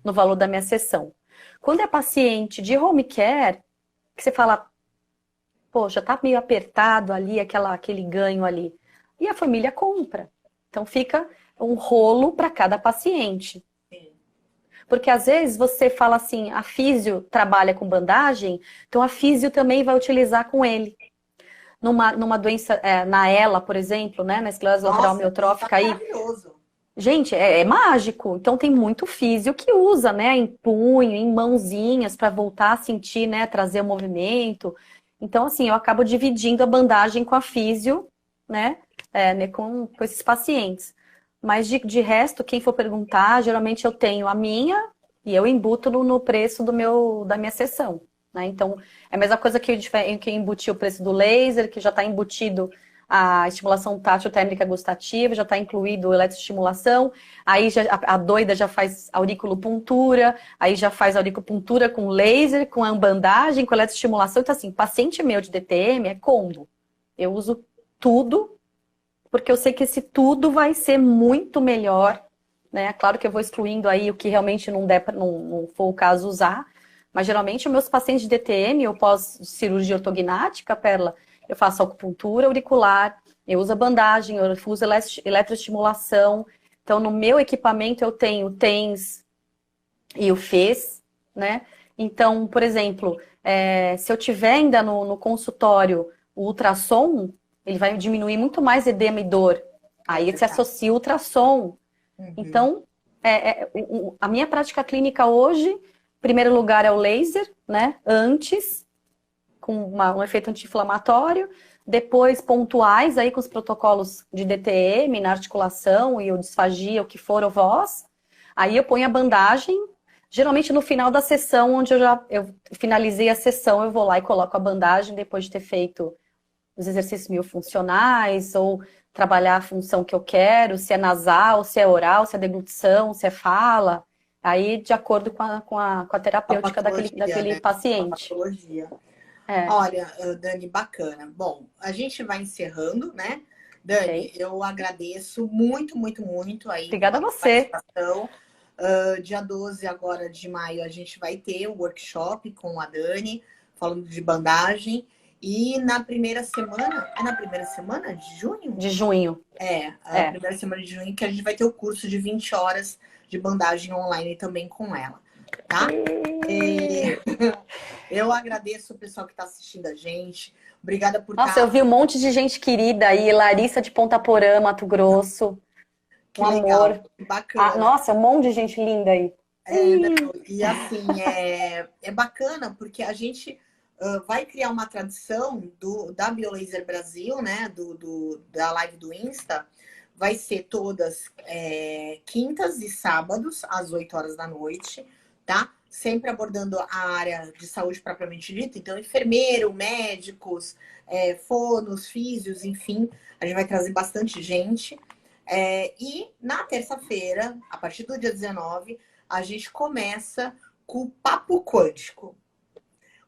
no valor da minha sessão. Quando é paciente de home care, que você fala, poxa, tá meio apertado ali, aquele ganho ali. E a família compra. Então fica um rolo para cada paciente. Porque às vezes você fala assim, a físio trabalha com bandagem, então a físio também vai utilizar com ele. Numa doença, na ELA, por exemplo, né, na esclerose lateral amiotrófica aí. Maravilhoso. Gente, é mágico. Então tem muito físio que usa, né, em punho, em mãozinhas, para voltar a sentir, né, trazer o movimento. Então, assim, eu acabo dividindo a bandagem com a físio, né, com esses pacientes. Mas de resto, quem for perguntar, geralmente eu tenho a minha e eu embuto no preço da minha sessão. Né? Então, é a mesma coisa que eu embuti o preço do laser, que já está embutido a estimulação tátil térmica gustativa, já está incluído a eletroestimulação, aí a doida já faz auriculopuntura, aí já faz auriculopuntura com laser, com a bandagem, com eletroestimulação. Então, assim, paciente meu de DTM é combo. Eu uso tudo, porque eu sei que esse tudo vai ser muito melhor, né? Claro que eu vou excluindo aí o que realmente não for o caso usar, mas geralmente os meus pacientes de DTM, ou pós-cirurgia ortognática, Perla, eu faço acupuntura auricular, eu uso a bandagem, eu uso eletroestimulação. Então, no meu equipamento eu tenho o TENS e o FES, né? Então, por exemplo, se eu tiver ainda no consultório o ultrassom, ele vai diminuir muito mais edema e dor. Aí se associa o ultrassom. Uhum. Então, a minha prática clínica hoje, em primeiro lugar, é o laser, né? Antes, com um efeito anti-inflamatório. Depois, pontuais, aí com os protocolos de DTM, na articulação e o disfagia, o que for, o voz. Aí eu ponho a bandagem. Geralmente no final da sessão, onde eu finalizei a sessão, eu vou lá e coloco a bandagem depois de ter feito os exercícios miofuncionais, ou trabalhar a função que eu quero, se é nasal, se é oral, se é deglutição, se é fala, aí de acordo com a terapêutica daquele né? paciente. Patologia. Olha, Dani, bacana. Bom, a gente vai encerrando, né? Dani, eu agradeço muito, muito, muito aí. Obrigada a você. Dia 12 agora de maio a gente vai ter um workshop com a Dani, falando de bandagem. E na primeira semana, na primeira semana de junho? De junho. Primeira semana de junho que a gente vai ter o curso de 20 horas de bandagem online também com ela, tá? Eu agradeço o pessoal que está assistindo a gente. Obrigada por Nossa, eu vi um monte de gente querida aí, Larissa de Ponta Porã, Mato Grosso. Que legal, bacana. Nossa, um monte de gente linda aí. E assim, é bacana porque a gente vai criar uma tradição da BioLaser Brasil, né? Da live do Insta. Vai ser todas quintas e sábados, às 8 horas da noite, tá? Sempre abordando a área de saúde propriamente dita. Então, enfermeiro, médicos, fonos, físios, enfim. A gente vai trazer bastante gente. E na terça-feira, a partir do dia 19, a gente começa com o Papo Quântico.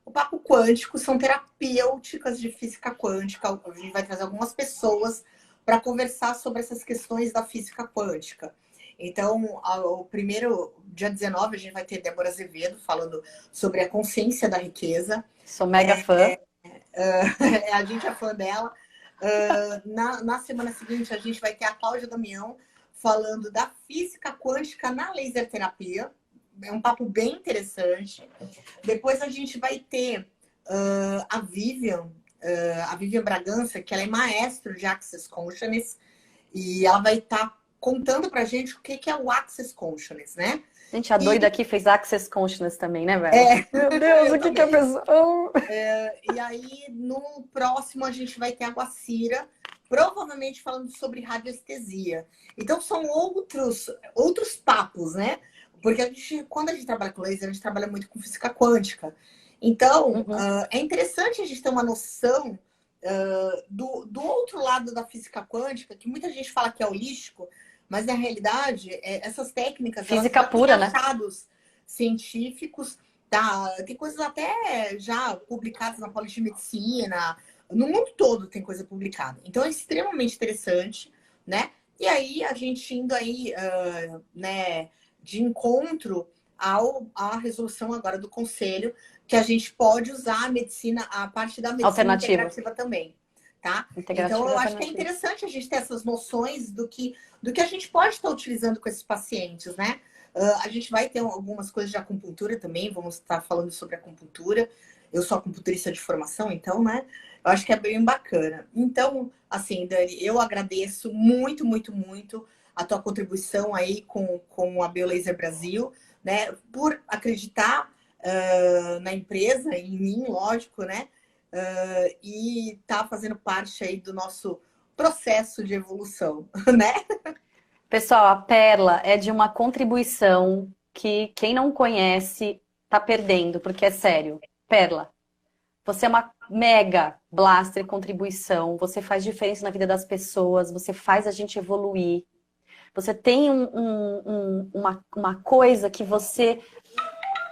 O Papo Quântico são terapêuticas de física quântica. A gente vai trazer algumas pessoas para conversar sobre essas questões da física quântica. Então, o primeiro, dia 19, a gente vai ter Débora Azevedo falando sobre a consciência da riqueza. Sou mega fã. A gente é fã dela. Na semana seguinte, a gente vai ter a Cláudia Damião falando da física quântica na laser terapia. É um papo bem interessante. Depois a gente vai ter a Vivian Bragança, que ela é maestro de Access Consciousness, e ela vai estar contando pra gente o que é o Access Consciousness, né? Gente, a doida aqui fez Access Consciousness também, né, velho? Meu Deus, o que é a pessoa? E aí, no próximo, a gente vai ter a Guacira, provavelmente falando sobre radiestesia. Então, são outros papos, né? Porque quando a gente trabalha com laser, a gente trabalha muito com física quântica. Então, Uhum. é interessante a gente ter uma noção do outro lado da física quântica, que muita gente fala que é holístico, mas na realidade, essas técnicas, elas Física já têm pura, né? achados científicos, tá? Tem coisas até já publicadas na Poli de Medicina, no mundo todo tem coisa publicada. Então, é extremamente interessante, né? E aí, a gente indo aí, né, de encontro à resolução agora do Conselho, que a gente pode usar a medicina, a parte da medicina Alternativa. integrativa também, tá? Então, Integrativa e eu acho que é alternativa. interessante a gente ter essas noções do que a gente pode estar utilizando com esses pacientes, né? A gente vai ter algumas coisas de acupuntura também, vamos estar falando sobre acupuntura. Eu sou acupunturista de formação, então, né? Eu acho que é bem bacana. Então, assim, Dani, eu agradeço muito, muito, muito a tua contribuição aí com a BioLaser Brasil, né? Por acreditar na empresa, em mim, lógico, né? E tá fazendo parte aí do nosso processo de evolução, né? Pessoal, a Perla é de uma contribuição que quem não conhece tá perdendo, porque é sério. Perla, você é uma mega blaster contribuição, você faz diferença na vida das pessoas, você faz a gente evoluir. Você tem uma coisa que você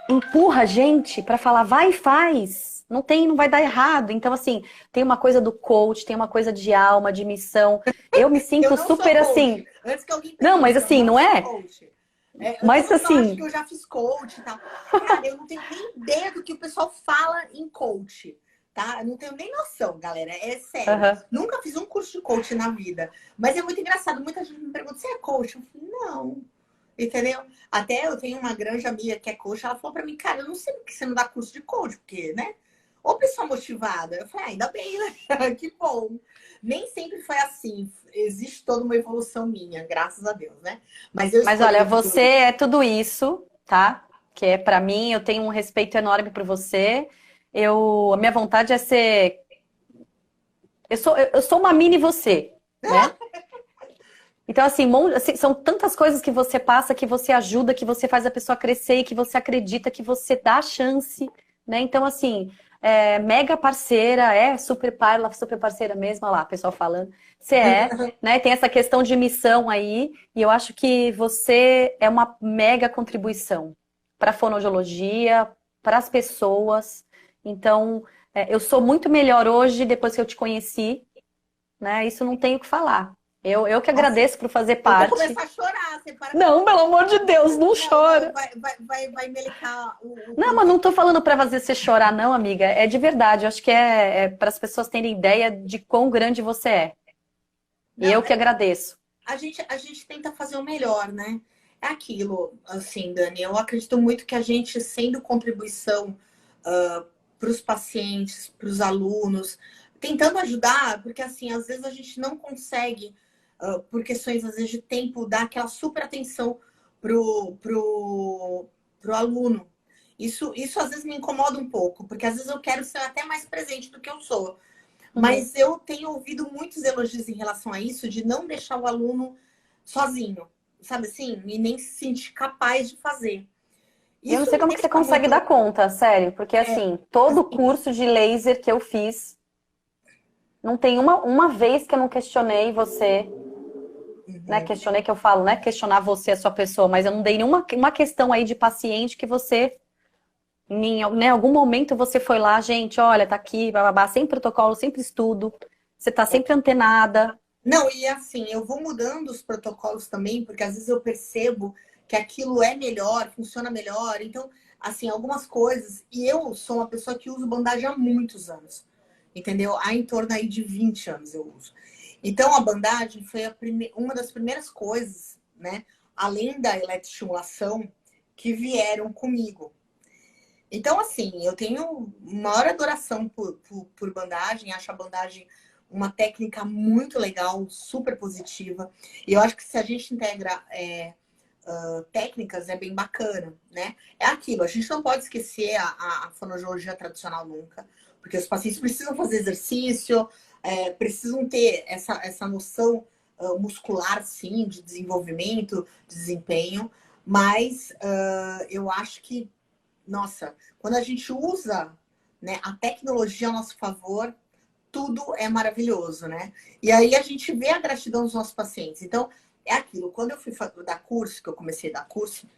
empurra a gente para falar, vai e faz. Não tem, não vai dar errado. Então, assim, tem uma coisa do coach, tem uma coisa de alma, de missão. Eu me Eu sinto não sou super coach. assim. Antes que alguém Não, pense mas isso, eu assim, não não sou é? coach. Todo Mas mundo acha assim, que eu já fiz coach e tal. Cara, eu não tenho nem ideia do que o pessoal fala em coach, tá? Eu não tenho nem noção, galera. É sério. aham. Nunca fiz um curso de coach na vida. Mas é muito engraçado. Muita gente me pergunta, você é coach? Eu falei, não. Entendeu? Até eu tenho uma grande amiga que é coach, ela falou pra mim, cara, eu não sei por que você não dá curso de coach, porque, né? Ou pessoa motivada. Eu falei, ainda bem, né? Que bom. Nem sempre foi assim. Existe toda uma evolução minha, graças a Deus, né? Mas eu Mas olha, escolhi você é tudo isso, tá? Que é pra mim, eu tenho um respeito enorme por você. A minha vontade é ser. Eu sou uma mini você, né? Então, assim, assim, são tantas coisas que você passa, que você ajuda, que você faz a pessoa crescer e que você acredita, que você dá chance, né? Então, assim, mega parceira, super parceira mesmo, olha lá, pessoal falando. Você né? Tem essa questão de missão aí, e eu acho que você é uma mega contribuição para a fonoaudiologia, para as pessoas. Então, eu sou muito melhor hoje depois que eu te conheci, né? Isso não tenho o que falar. Eu que Nossa, agradeço por fazer eu vou parte. começar a chorar. Você para com Não, pelo amor de Deus, não Não, não, chora. vai melecar o Não, mas não coração. tô falando pra fazer você chorar, não, amiga. É de verdade. Eu acho que é para as pessoas terem ideia de quão grande você é. E Não, eu que agradeço. a gente tenta fazer o melhor, né? É aquilo, assim, Dani. Eu acredito muito que a gente, sendo contribuição para os pacientes, para os alunos, tentando ajudar, porque assim, às vezes a gente não consegue, por questões às vezes de tempo, dar aquela super atenção pro aluno. Isso às vezes me incomoda um pouco, porque às vezes eu quero ser até mais presente do que eu sou. Uhum. Mas eu tenho ouvido muitos elogios em relação a isso, de não deixar o aluno sozinho, sabe assim? E nem se sentir capaz de fazer. E eu não Isso sei me como que você deixa consegue muito. dar conta, sério. Porque, assim, todo Assim, curso de laser que eu fiz, não tem uma vez que eu não questionei você, né? uhum. Questionei que eu falo, né? Questionar você, a sua pessoa, mas eu não dei nenhuma uma questão aí de paciente que você em algum momento você foi lá, gente, olha, tá aqui, bababá, sem protocolo, sempre estudo, você tá sempre antenada. Não, e assim, eu vou mudando os protocolos também, porque às vezes eu percebo que aquilo é melhor, funciona melhor. Então, assim, algumas coisas. E eu sou uma pessoa que uso bandagem há muitos anos, entendeu? Há em torno aí de 20 anos eu uso. Então, a bandagem foi uma das primeiras coisas, né? Além da eletroestimulação, que vieram comigo. Então, assim, eu tenho maior adoração por bandagem, acho a bandagem uma técnica muito legal, super positiva. E eu acho que se a gente integra técnicas, é bem bacana, né? É aquilo, a gente não pode esquecer a fonoaudiologia tradicional nunca, porque os pacientes precisam fazer exercício, precisam ter essa noção muscular, sim, de desenvolvimento, de desempenho, mas eu acho que nossa, quando a gente usa né? A tecnologia a nosso favor, tudo é maravilhoso, né? E aí a gente vê a gratidão dos nossos pacientes. Então, é aquilo. Quando eu fui dar curso, que eu comecei a dar curso,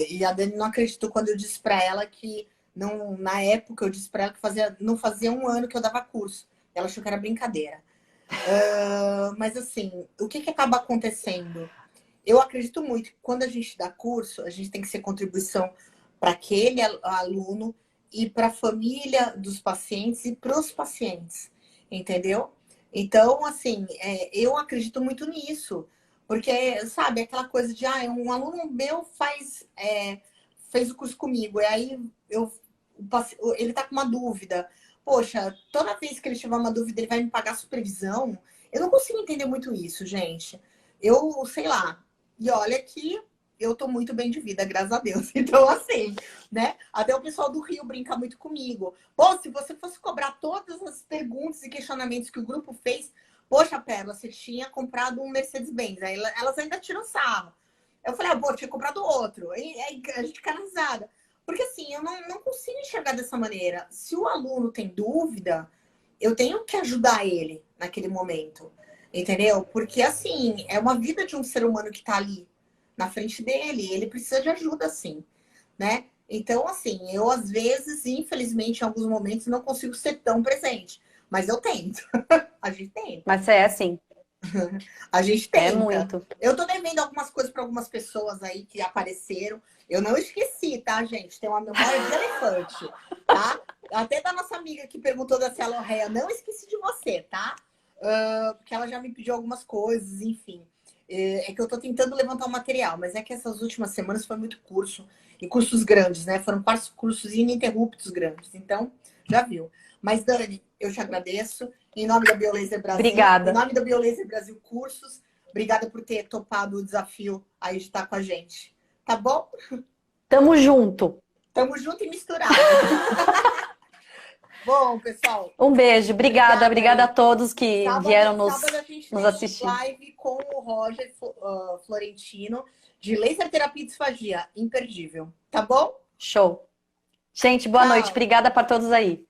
e a Dani não acreditou quando eu disse para ela que, não, na época, eu disse para ela que não fazia um ano que eu dava curso. Ela achou que era brincadeira. Mas assim, o que acaba acontecendo? Eu acredito muito que quando a gente dá curso, a gente tem que ser contribuição para aquele aluno e para a família dos pacientes e para os pacientes, entendeu? Então, assim, eu acredito muito nisso, porque, sabe, aquela coisa de, um aluno meu fez o curso comigo, e aí ele tá com uma dúvida. Poxa, toda vez que ele tiver uma dúvida, ele vai me pagar supervisão? Eu não consigo entender muito isso, gente. Eu, sei lá. E olha que eu tô muito bem de vida, graças a Deus. Então, assim, né? Até o pessoal do Rio brinca muito comigo. Pô, se você fosse cobrar todas as perguntas e questionamentos que o grupo fez, poxa, Pérola, você tinha comprado um Mercedes-Benz. Aí elas ainda tiram sarro. Eu falei, pô, tinha comprado outro. Aí a gente fica risada. Porque assim, eu não consigo enxergar dessa maneira. Se o aluno tem dúvida, eu tenho que ajudar ele naquele momento. Entendeu? Porque assim, é uma vida de um ser humano que tá ali na frente dele. Ele precisa de ajuda, sim, né? Então, assim, eu às vezes, infelizmente, em alguns momentos, não consigo ser tão presente. Mas eu tento. A gente tenta. Mas é assim. A gente É tenta. muito. Eu tô devendo algumas coisas para algumas pessoas aí que apareceram. Eu não esqueci, tá, gente? Tem uma memória de elefante, tá? Até da nossa amiga que perguntou da Cialorreia, não esqueci de você, tá? Porque ela já me pediu algumas coisas, enfim. É que eu tô tentando levantar o material, mas é que essas últimas semanas foi muito curso, e cursos grandes, né? Foram quatro cursos ininterruptos grandes. Então, já viu. Mas, Dani, eu te agradeço. Em nome da Biolaser Brasil, em Obrigada. nome da Biolaser Brasil Cursos, obrigada por ter topado o desafio aí de estar com a gente. Tá bom? Tamo junto. Tamo junto e misturado. Bom, pessoal. Um beijo. Obrigada. Obrigada Obrigada a aí. todos que vieram Sábado a gente nos tem assistir. live com o Roger Florentino de laser terapia e disfagia. Imperdível. Tá bom? Show. Gente, boa noite. Tchau. Obrigada para todos aí.